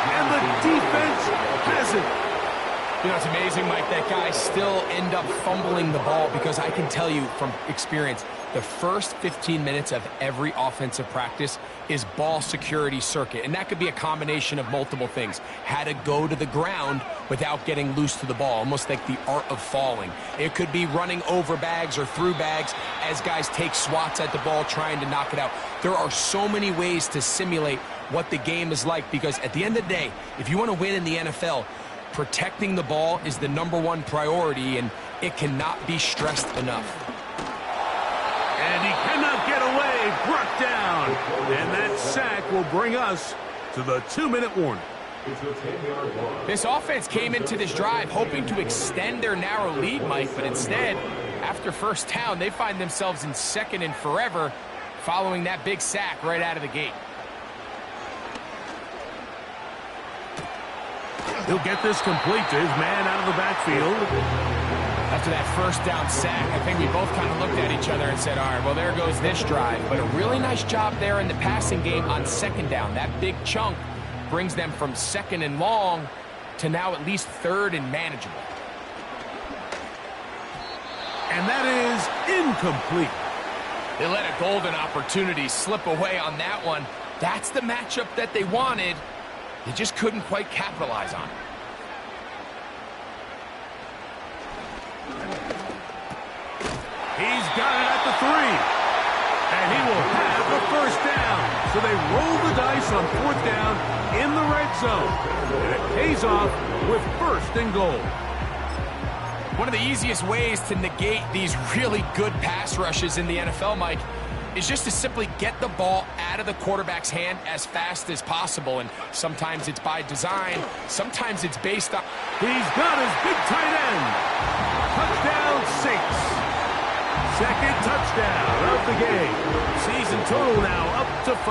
and the defense has it. You know, it's amazing, Mike, that guys still end up fumbling the ball because I can tell you from experience, the first 15 minutes of every offensive practice is ball security circuit. And that could be a combination of multiple things. How to go to the ground without getting loose to the ball, almost like the art of falling. It could be running over bags or through bags as guys take swats at the ball trying to knock it out. There are so many ways to simulate what the game is like because at the end of the day, if you want to win in the NFL, protecting the ball is the #1 priority, and it cannot be stressed enough. And he cannot get away, brought down. And that sack will bring us to the 2-minute warning. This offense came into this drive hoping to extend their narrow lead, Mike, but instead, after first down, they find themselves in second and forever following that big sack right out of the gate. He'll get this complete to his man out of the backfield. After that first down sack, I think we both kind of looked at each other and said, all right, well, there goes this drive. But a really nice job there in the passing game on second down. That big chunk brings them from second and long to now at least third and manageable. And that is incomplete. They let a golden opportunity slip away on that one. That's the matchup that they wanted. They just couldn't quite capitalize on it. He's got it at the 3. And he will have the first down. So they roll the dice on 4th down in the red zone. And it pays off with 1st and goal. One of the easiest ways to negate these really good pass rushes in the NFL, Mike, is just to simply get the ball out of the quarterback's hand as fast as possible. And sometimes it's by design. Sometimes it's based on... He's got his big tight end. Touchdown, Saints. Second touchdown of the game. Season total now up to 5.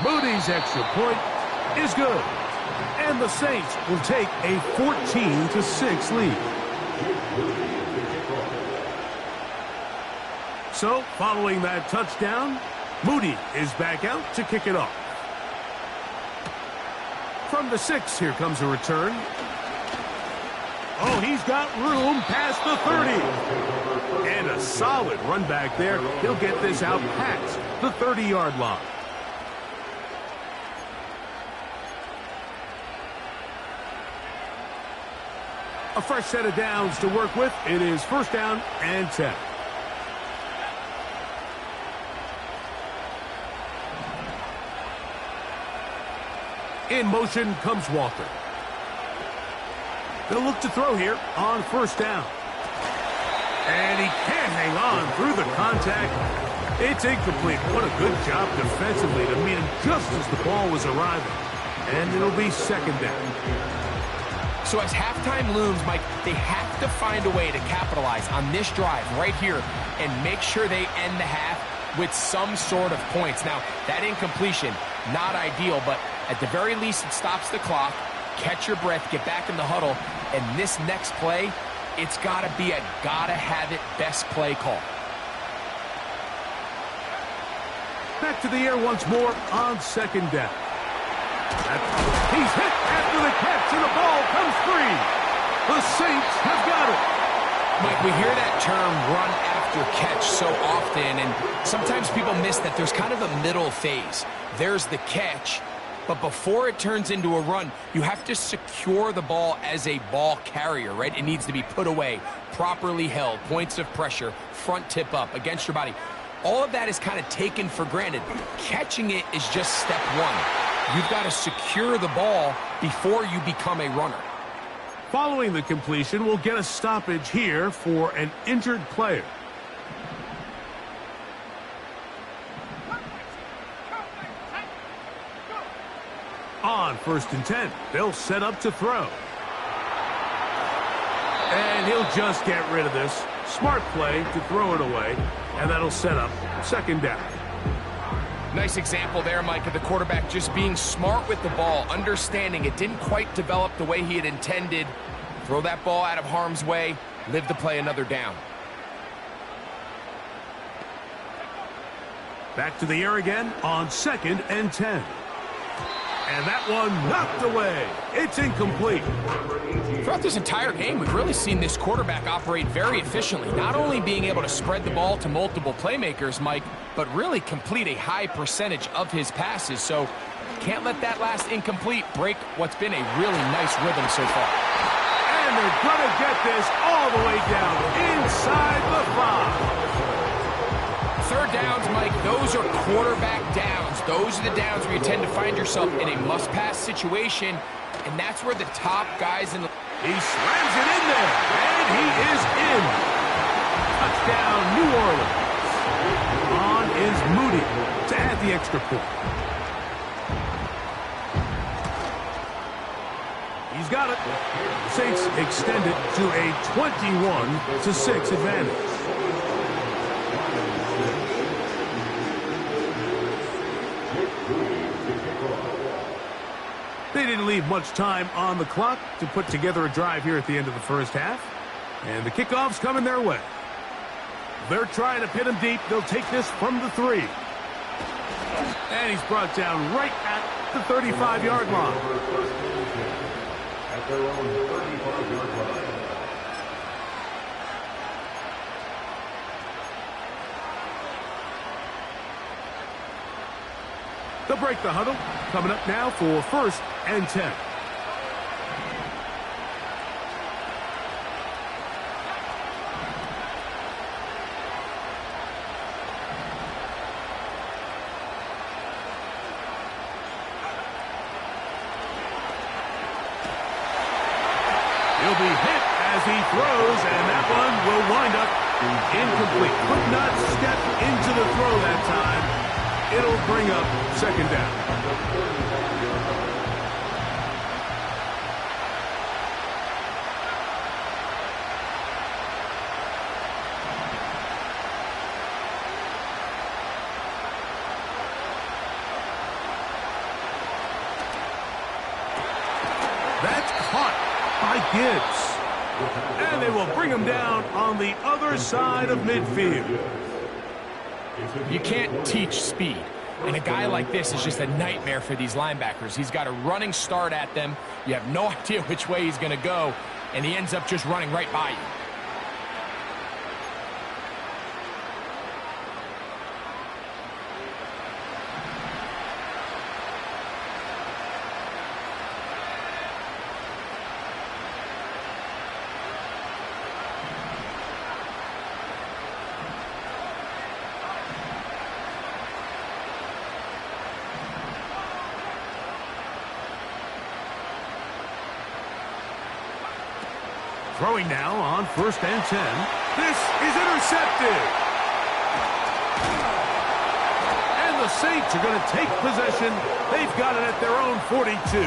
Moody's extra point is good. And the Saints will take a 14-6 lead. So, following that touchdown, Moody is back out to kick it off. From the 6, here comes a return. Oh, he's got room past the 30. And a solid run back there. He'll get this out past the 30-yard line. A fresh set of downs to work with. It is 1st down and 10. In motion comes Walker. They'll look to throw here on 1st down. And he can't hang on through the contact. It's incomplete. What a good job defensively to meet him just as the ball was arriving. And it'll be 2nd down. So as halftime looms, Mike, they have to find a way to capitalize on this drive right here and make sure they end the half with some sort of points. Now, that incompletion, not ideal, but at the very least, it stops the clock. Catch your breath, get back in the huddle, and this next play, it's got to be a gotta-have-it best play call. Back to the air once more on 2nd down. He's hit after the catch, and the ball comes free. The Saints have got it. Mike, we hear that term run after catch so often, and sometimes people miss that there's kind of a middle phase. There's the catch, but before it turns into a run, you have to secure the ball as a ball carrier, right? It needs to be put away, properly held, points of pressure, front tip up against your body. All of that is kind of taken for granted. Catching it is just step 1. You've got to secure the ball before you become a runner. Following the completion, we'll get a stoppage here for an injured player. On 1st and 10, they'll set up to throw. And he'll just get rid of this. Smart play to throw it away, and that'll set up 2nd down. Nice example there, Mike, of the quarterback just being smart with the ball, understanding it didn't quite develop the way he had intended. Throw that ball out of harm's way, live to play another down. Back to the air again on 2nd and 10. And that one knocked away. It's incomplete. Throughout this entire game, we've really seen this quarterback operate very efficiently, not only being able to spread the ball to multiple playmakers, Mike, but really complete a high percentage of his passes. So can't let that last incomplete break what's been a really nice rhythm so far. And they're going to get this all the way down inside the 5. Third downs, Mike, those are quarterback downs. Those are the downs where you tend to find yourself in a must-pass situation, and that's where the top guys in the... He slams it in there, and he is in. Touchdown, New Orleans. On is Moody to add the extra point. He's got it. The Saints extend it to a 21-6 advantage. They didn't leave much time on the clock to put together a drive here at the end of the first half. And the kickoff's coming their way. They're trying to pin him deep. They'll take this from the 3. And he's brought down right at the 35-yard line. At their own 35-yard line. They'll break the huddle. Coming up now for 1st and 10. He'll be hit as he throws, and that one will wind up incomplete. Could not step into the throw that time. It'll bring up 2nd down. That's caught by Gibbs. And they will bring him down on the other side of midfield. You can't teach speed, and a guy like this is just a nightmare for these linebackers. He's got a running start at them. You have no idea which way he's going to go, and he ends up just running right by you. Throwing now on 1st and 10. This is intercepted. And the Saints are going to take possession. They've got it at their own 42.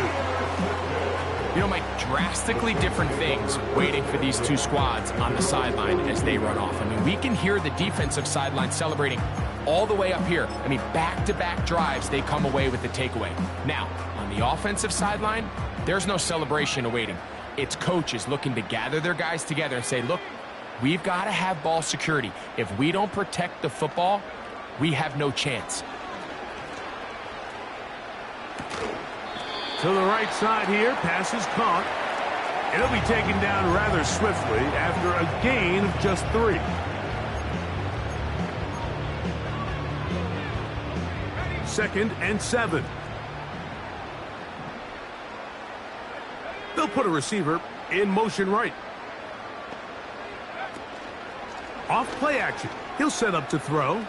You know, Mike, drastically different things waiting for these two squads on the sideline as they run off. I mean, we can hear the defensive sideline celebrating all the way up here. I mean, back-to-back drives, they come away with the takeaway. Now, on the offensive sideline, there's no celebration awaiting. It's coaches looking to gather their guys together and say, look, we've got to have ball security. If we don't protect the football, we have no chance. To the right side here, pass is caught. It'll be taken down rather swiftly after a gain of just 3. Second and 7. They'll put a receiver in motion right. Off play action. He'll set up to throw.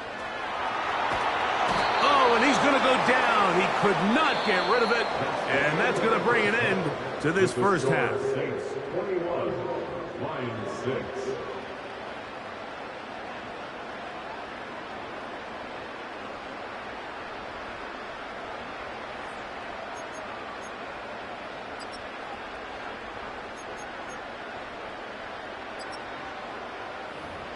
Oh, and he's going to go down. He could not get rid of it. And that's going to bring an end to this first half. 21, line 6.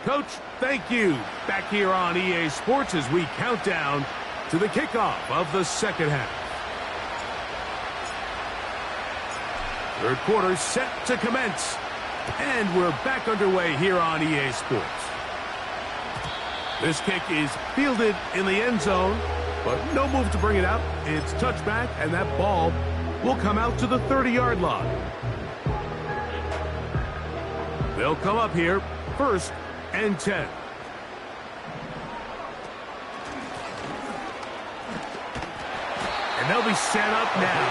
Coach, thank you. Back here on EA Sports as we count down to the kickoff of the second half. Third quarter set to commence. And we're back underway here on EA Sports. This kick is fielded in the end zone. but no move to bring it out. It's touchback, and that ball will come out to the 30-yard line. They'll come up here, 1st and 10. And they'll be set up now.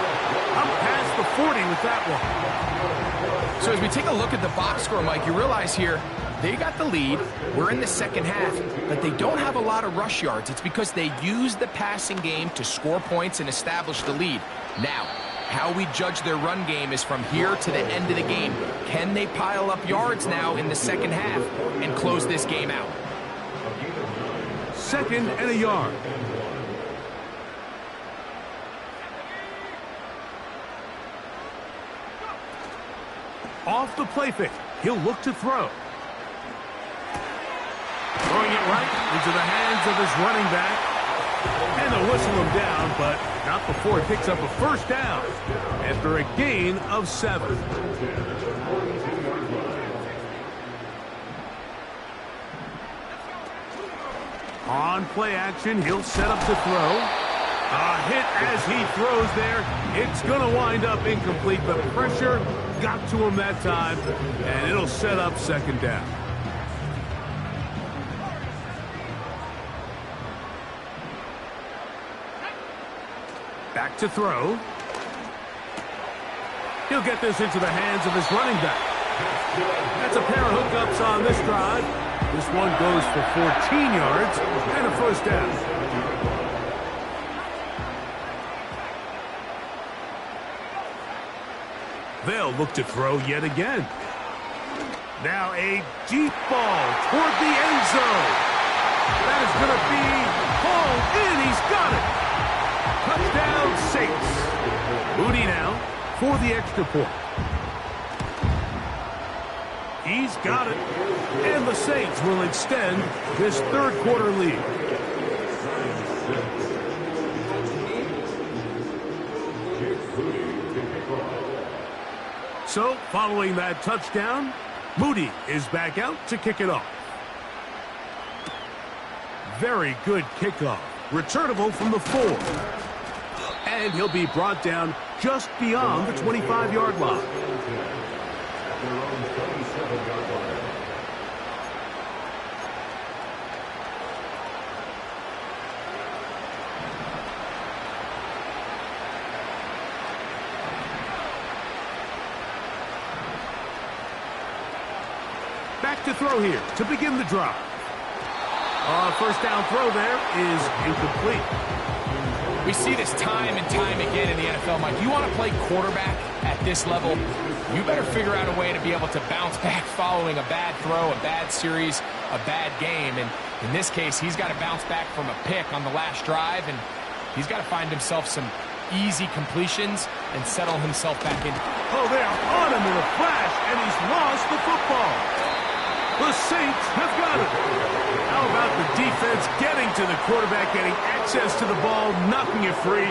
Up past the 40 with that one. So as we take a look at the box score, Mike, you realize here they got the lead. We're in the second half, but they don't have a lot of rush yards. It's because they use the passing game to score points and establish the lead. Now, how we judge their run game is from here to the end of the game. Can they pile up yards now in the second half and close this game out? 2nd and a yard. Off the play fake. He'll look to throw. Throwing it right into the hands of his running back. And they'll whistle him down, but not before he picks up a 1st down after a gain of 7. On play action, he'll set up to throw. A hit as he throws there. It's going to wind up incomplete, but pressure got to him that time, and it'll set up 2nd down. Back to throw. He'll get this into the hands of his running back. That's a pair of hookups on this drive. This one goes for 14 yards and a 1st down. They'll look to throw yet again. Now a deep ball toward the end zone. That is going to be hauled in. He's got it. Touchdown, Saints. Moody now for the extra point. He's got it. And the Saints will extend this 3rd quarter lead. So, following that touchdown, Moody is back out to kick it off. Very good kickoff. Returnable from the 4. And he'll be brought down just beyond the 25-yard line. Back to throw here to begin the drive. 1st down throw there is incomplete. We see this time and time again in the NFL, Mike. You want to play quarterback at this level, you better figure out a way to be able to bounce back following a bad throw, a bad series, a bad game. And in this case, he's got to bounce back from a pick on the last drive, and he's got to find himself some easy completions and settle himself back in. Oh, they are on him in a flash, and he's lost the football. The Saints have got it. How about the defense getting to the quarterback, getting access to the ball, knocking it free,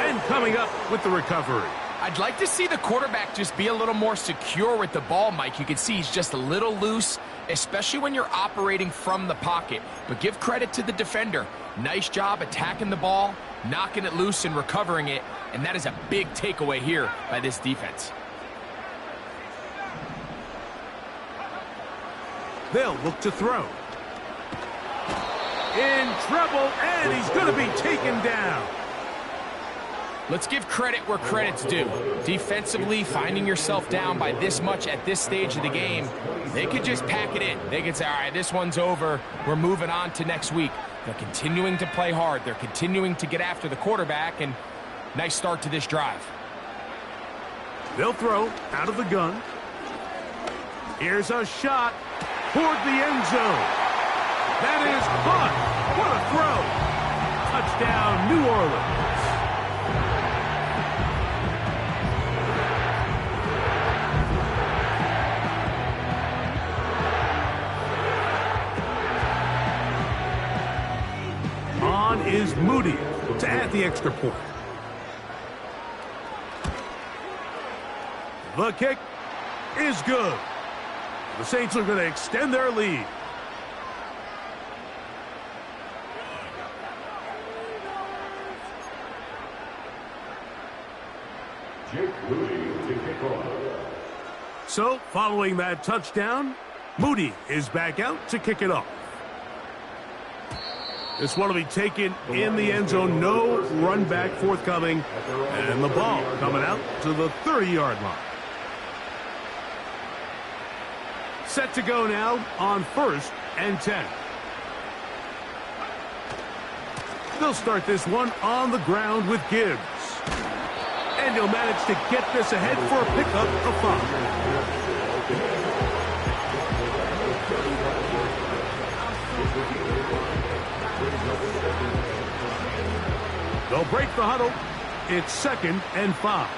and coming up with the recovery? I'd like to see the quarterback just be a little more secure with the ball, Mike. You can see he's just a little loose, especially when you're operating from the pocket. But give credit to the defender. Nice job attacking the ball, knocking it loose and recovering it, and that is a big takeaway here by this defense. They'll look to throw. In trouble, and he's going to be taken down. Let's give credit where credit's due. Defensively, finding yourself down by this much at this stage of the game, they could just pack it in. They could say, all right, this one's over. We're moving on to next week. They're continuing to play hard. They're continuing to get after the quarterback, and nice start to this drive. They'll throw out of the gun. Here's a shot toward the end zone. That is caught. What a throw. Touchdown, New Orleans. On is Moody to add the extra point. The kick is good. The Saints are going to extend their lead. Jake Moody to kick off. So, following that touchdown, Moody is back out to kick it off. This one will be taken in the end zone. No run back forthcoming. And the ball coming out to the 30-yard line. Set to go now on 1st and 10. They'll start this one on the ground with Gibbs. And he'll manage to get this ahead for a pickup of 5. They'll break the huddle. It's 2nd and 5.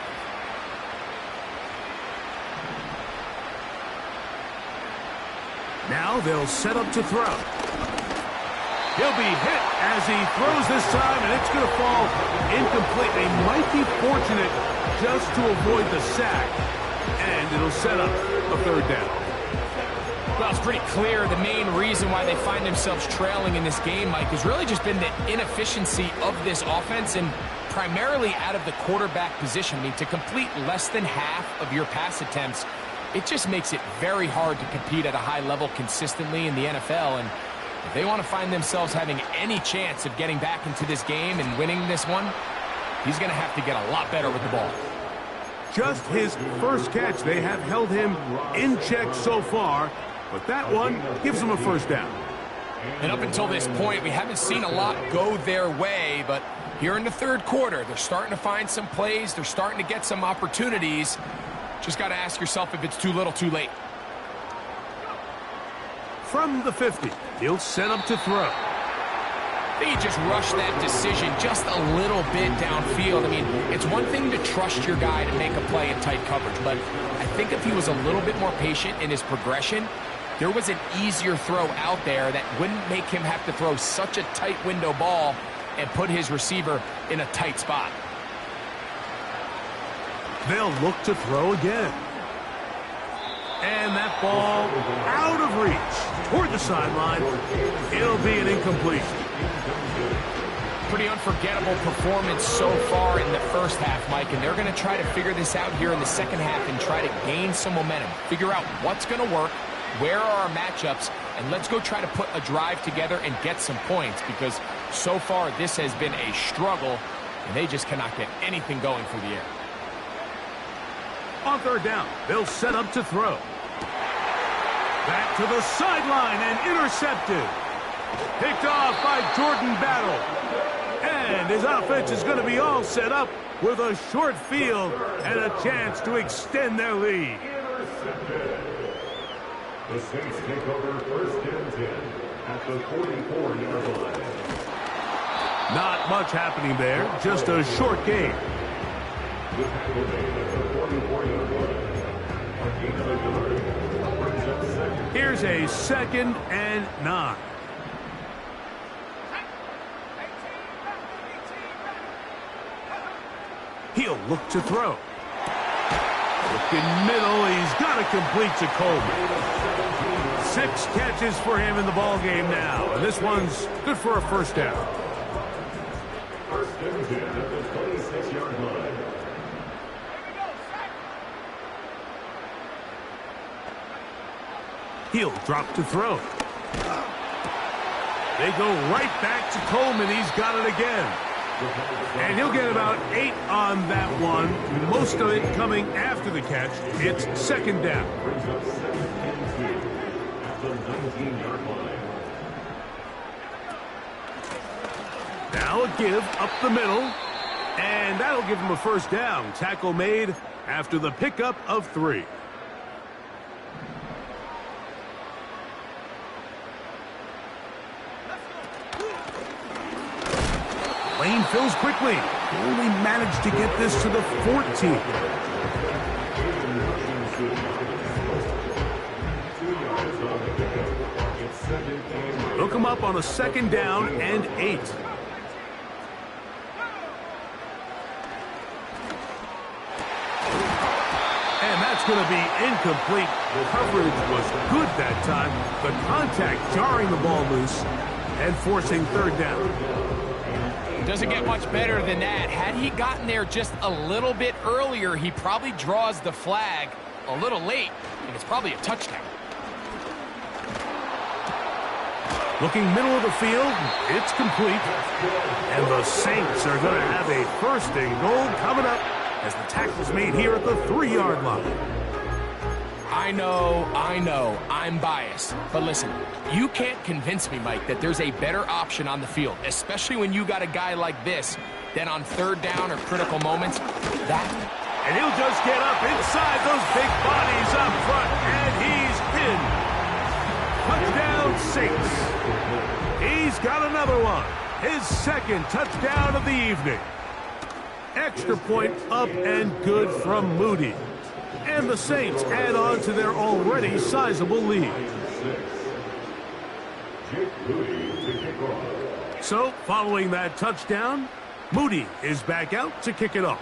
Now they'll set up to throw. He'll be hit as he throws this time, and it's going to fall incomplete. They might be fortunate just to avoid the sack, and it'll set up a 3rd down. Well, it's pretty clear the main reason why they find themselves trailing in this game, Mike, has really just been the inefficiency of this offense and primarily out of the quarterback position. I mean, to complete less than half of your pass attempts, it just makes it very hard to compete at a high level consistently in the NFL. And if they want to find themselves having any chance of getting back into this game and winning this one, he's going to have to get a lot better with the ball. Just his first catch. They have held him in check so far, but that one gives him a 1st down. And up until this point, we haven't seen a lot go their way, but here in the 3rd quarter, they're starting to find some plays. They're starting to get some opportunities. Just got to ask yourself if it's too little, too late. From the 50, he'll set up to throw. I think he just rushed that decision just a little bit downfield. I mean, it's one thing to trust your guy to make a play in tight coverage, but I think if he was a little bit more patient in his progression, there was an easier throw out there that wouldn't make him have to throw such a tight window ball and put his receiver in a tight spot. They'll look to throw again. And that ball out of reach toward the sideline. It'll be an incompletion. Pretty unforgettable performance so far in the first half, Mike, and they're going to try to figure this out here in the second half and try to gain some momentum. Figure out what's going to work, where are our matchups, and let's go try to put a drive together and get some points, because so far this has been a struggle, and they just cannot get anything going through the air. On 3rd down, they'll set up to throw. Back to the sideline and intercepted. Picked off by Jordan Battle. And his offense is going to be all set up with a short field and a chance to extend their lead. Intercepted. The Saints take over 1st and 10 at the 44-yard line. Not much happening there, just a short game. The tackle made at the 44-yard line. A gain of a yard. Brings up 2nd. Here's a 2nd and 9. He'll look to throw. Looking middle, he's got to complete to Coleman. 6 catches for him in the ball game now, and this one's good for a 1st down. 1st and 10 at the 26-yard line. He'll drop to throw. They go right back to Coleman. He's got it again. And he'll get about 8 on that one. Most of it coming after the catch. It's 2nd down. Brings up 2nd and 2 at the 19-yard line. Now a give up the middle. And that'll give him a 1st down. Tackle made after the pickup of 3. Lane fills quickly. Only managed to get this to the 14. Hook him up on a 2nd down and 8. And that's going to be incomplete. Coverage was good that time. The contact jarring the ball loose and forcing 3rd down. Doesn't get much better than that. Had he gotten there just a little bit earlier, he probably draws the flag a little late, and it's probably a touchdown. Looking middle of the field, it's complete. And the Saints are going to have a first and goal coming up as the tackle's made here at the 3-yard line. I know, I'm biased. But listen, you can't convince me, Mike, that there's a better option on the field, especially when you got a guy like this, than on third down or critical moments. And he'll just get up inside those big bodies up front, and he's in. Touchdown, Saints. He's got another one. His second touchdown of the evening. Extra point up and good from Moody. And the Saints add on to their already sizable lead. So, following that touchdown, Moody is back out to kick it off.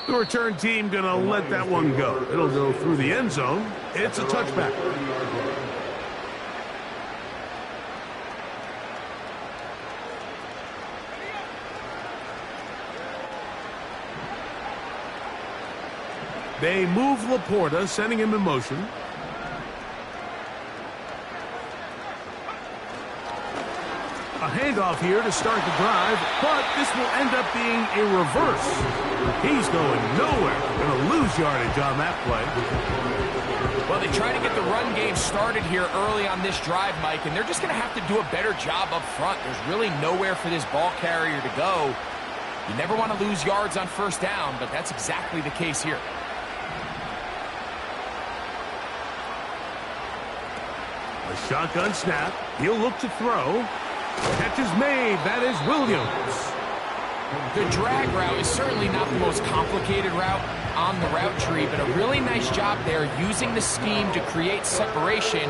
The return team going to let that one go. It'll go through the end zone. It's a touchback. They move Laporta, sending him in motion. A handoff here to start the drive, but this will end up being a reverse. He's going nowhere. Going to lose yardage on that play. Well, they try to get the run game started here early on this drive, Mike, and they're just going to have to do a better job up front. There's really nowhere for this ball carrier to go. You never want to lose yards on first down, but that's exactly the case here. A shotgun snap. He'll look to throw. Catch is made. That is Williams. The drag route is certainly not the most complicated route on the route tree, but a really nice job there using the scheme to create separation.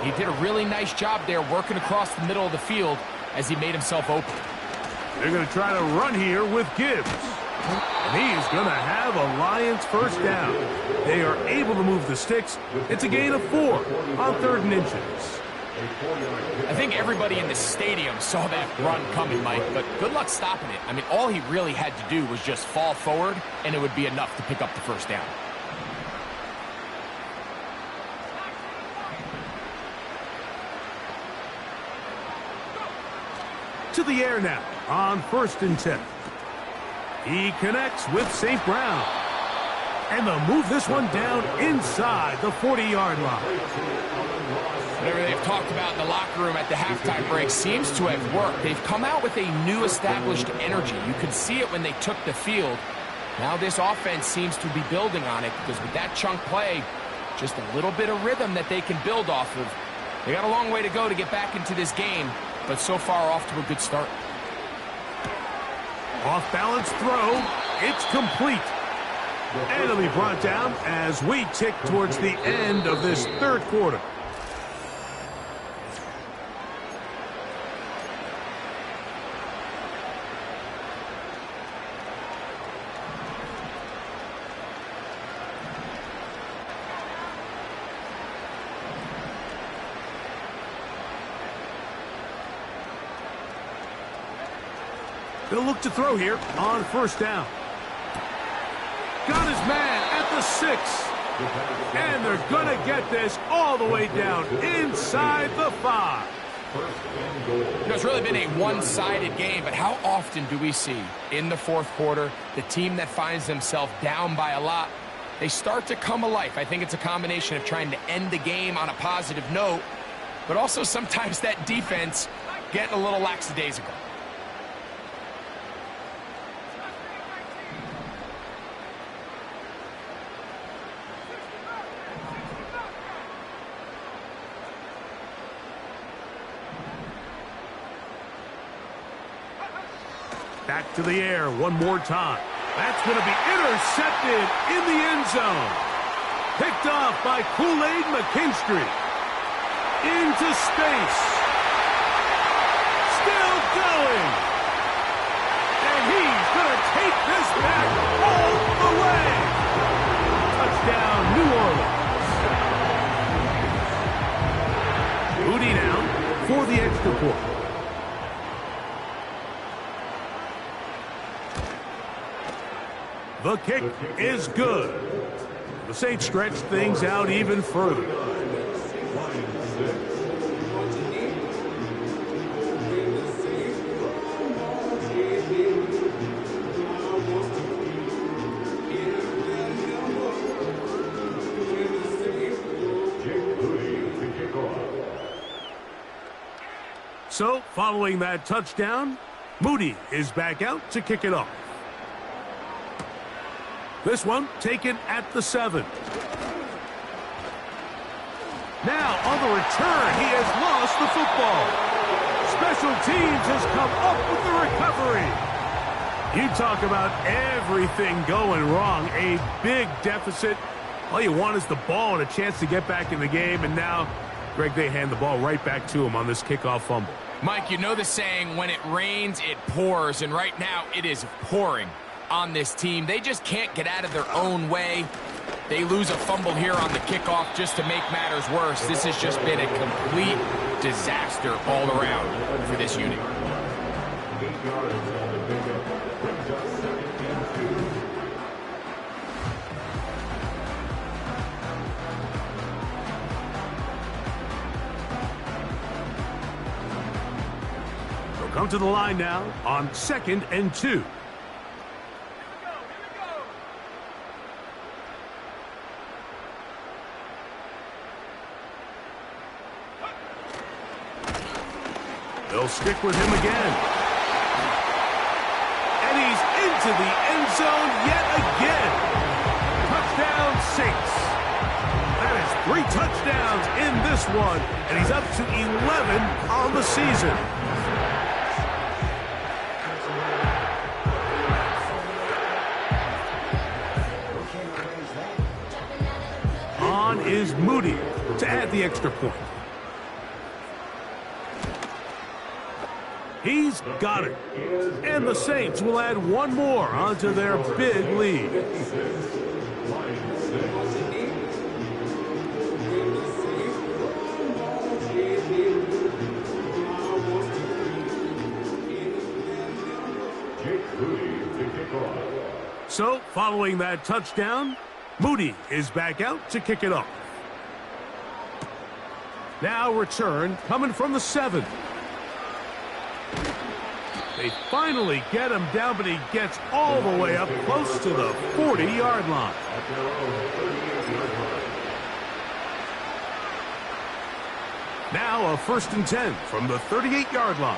He did a really nice job there working across the middle of the field as he made himself open. They're going to try to run here with Gibbs. And he's going to have a Lions first down. They are able to move the sticks. It's a gain of 4 on 3rd and inches. I think everybody in the stadium saw that run coming, Mike, but good luck stopping it. I mean, all he really had to do was just fall forward, and it would be enough to pick up the first down. To the air now on 1st and 10. He connects with St. Brown. And they'll move this one down inside the 40-yard line. Whatever they've talked about in the locker room at the halftime break seems to have worked. They've come out with a new established energy. You could see it when they took the field. Now this offense seems to be building on it because with that chunk play, just a little bit of rhythm that they can build off of. They got a long way to go to get back into this game, but so far off to a good start. Off-balance throw. It's complete. And it'll be brought down as we tick towards the end of this 3rd quarter. They'll look to throw here on 1st down. Got his man at the 6. And they're going to get this all the way down inside the 5. You know, it's really been a one-sided game, but how often do we see in the 4th quarter the team that finds themselves down by a lot, they start to come alive. I think it's a combination of trying to end the game on a positive note, but also sometimes that defense getting a little lackadaisical. Back to the air one more time. That's going to be intercepted in the end zone. Picked off by Kool-Aid McKinstry. Into space. Still going. And he's going to take this back all the way. Touchdown, New Orleans. Moody now for the extra point. The kick is good. The Saints stretch things out even further. So, following that touchdown, Moody is back out to kick it off. This one taken at the 7. Now, on the return, he has lost the football. Special teams has come up with the recovery. You talk about everything going wrong. A big deficit. All you want is the ball and a chance to get back in the game, and now Greg, they hand the ball right back to him on this kickoff fumble. Mike, you know the saying, when it rains, it pours, and right now it is pouring on this team. They just can't get out of their own way. They lose a fumble here on the kickoff just to make matters worse. This has just been a complete disaster all around for this unit. Come to the line now on 2nd and 2. They'll stick with him again. And he's into the end zone yet again. Touchdown Saints. That is 3 touchdowns in this one, and he's up to 11 on the season. Is Moody to add the extra point. He's got it. And the Saints will add one more onto their big lead. So, following that touchdown, Moody is back out to kick it off. Now return coming from the 7. They finally get him down, but he gets all the way up close to the 40-yard line. Now a 1st and 10 from the 38-yard line.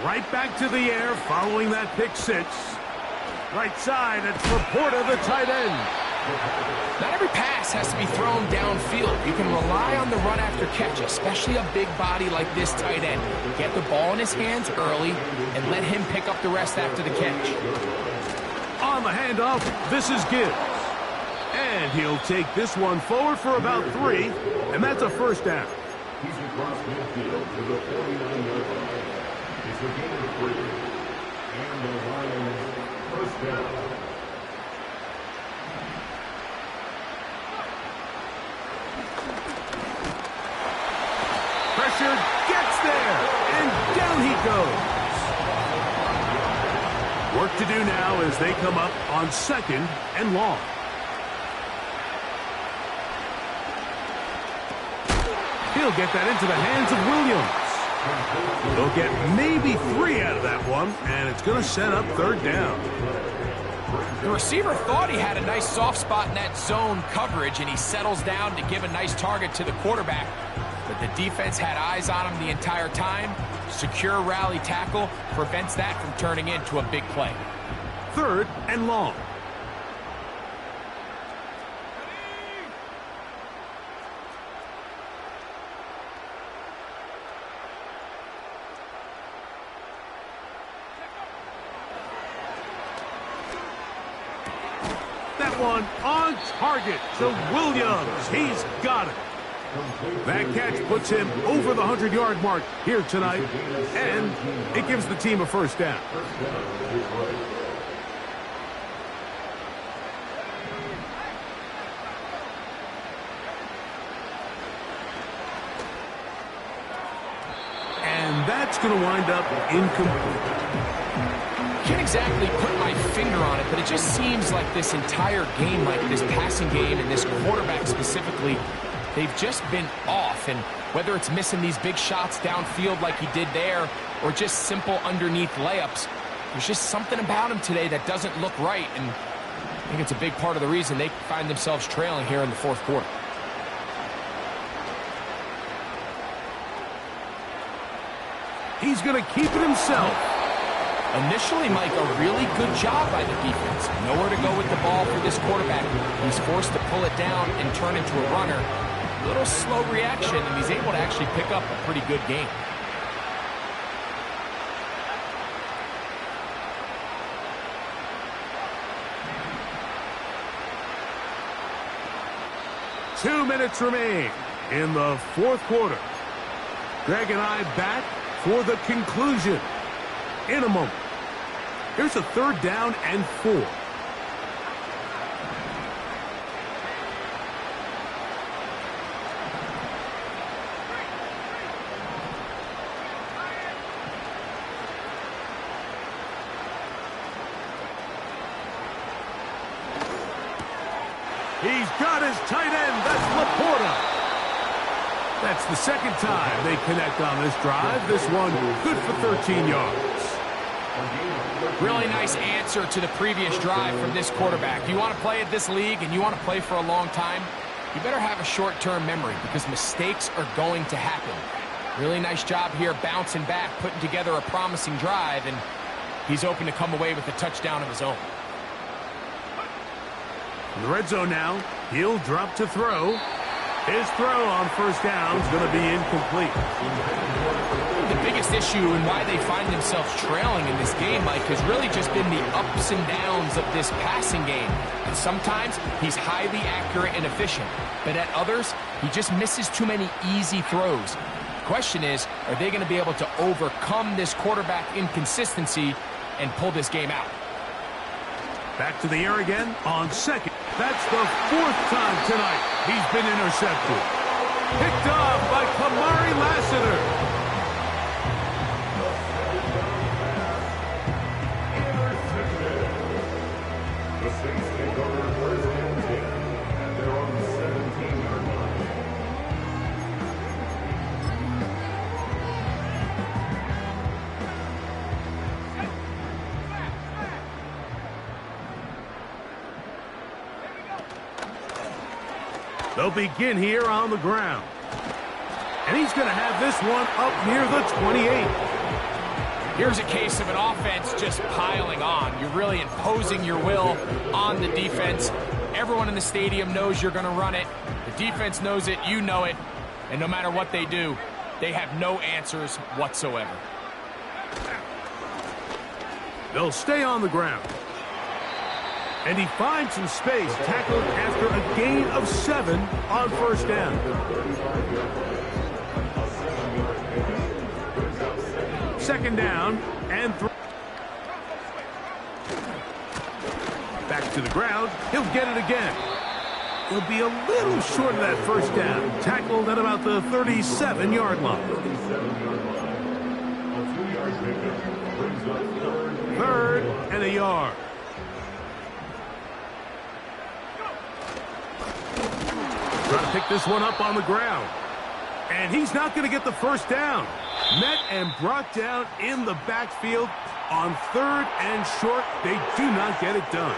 Right back to the air following that pick 6. Right side, it's Laporta, the tight end. Not every pass has to be thrown downfield. You can rely on the run after catch, especially a big body like this tight end. Get the ball in his hands early and let him pick up the rest after the catch. On the handoff, this is Gibbs. And he'll take this one forward for about 3, and that's a 1st down. He's across midfield to the 49-yard line. It's a gain of 3. And the Lions 1st down. Pressure gets there, and down he goes. Work to do now as they come up on 2nd and long. He'll get that into the hands of Williams. They'll get maybe 3 out of that one, and it's going to set up 3rd down. The receiver thought he had a nice soft spot in that zone coverage, and he settles down to give a nice target to the quarterback. But the defense had eyes on him the entire time. Secure rally tackle prevents that from turning into a big play. 3rd and long. That one on target to Williams. He's got it. That catch puts him over the 100-yard mark here tonight, and it gives the team a 1st down. That's going to wind up incomplete. Can't exactly put my finger on it, but it just seems like this entire game, like this passing game and this quarterback specifically, they've just been off. And whether it's missing these big shots downfield like he did there or just simple underneath layups, there's just something about him today that doesn't look right. And I think it's a big part of the reason they find themselves trailing here in the fourth quarter. He's going to keep it himself. Initially, Mike, a really good job by the defense. Nowhere to go with the ball for this quarterback. He's forced to pull it down and turn into a runner. A little slow reaction, and he's able to actually pick up a pretty good game. Two minutes remain in the fourth quarter. Greg and I back for the conclusion in a moment. Here's a 3rd down and 4. He's got his tight end. That's Laporta. That's the second time they connect on this drive. This one good for 13 yards. Really nice answer to the previous drive from this quarterback. You want to play at this league and you want to play for a long time, you better have a short-term memory because mistakes are going to happen. Really nice job here bouncing back, putting together a promising drive, and he's open to come away with a touchdown of his own. In the red zone now, he'll drop to throw. His throw on 1st down is going to be incomplete. The biggest issue and why they find themselves trailing in this game, Mike, has really just been the ups and downs of this passing game. And sometimes he's highly accurate and efficient, but at others, he just misses too many easy throws. The question is, are they going to be able to overcome this quarterback inconsistency and pull this game out? Back to the air again on 2nd. That's the 4th time tonight he's been intercepted. Picked off by Kamari Lassiter. The Saints take over 1st and 10 at their own 17-yard line. They'll begin here on the ground. And he's going to have this one up near the 28. Here's a case of an offense just piling on. You're really imposing your will on the defense. Everyone in the stadium knows you're going to run it. The defense knows it, you know it. And no matter what they do, they have no answers whatsoever. They'll stay on the ground. And he finds some space, tackled after a gain of 7 on 1st down. Second down and 3. Back to the ground. He'll get it again. He'll be a little short of that 1st down. Tackled at about the 37-yard line. 3rd and a yard. Trying to pick this one up on the ground. And he's not going to get the 1st down. Met and brought down in the backfield on 3rd and short. They do not get it done.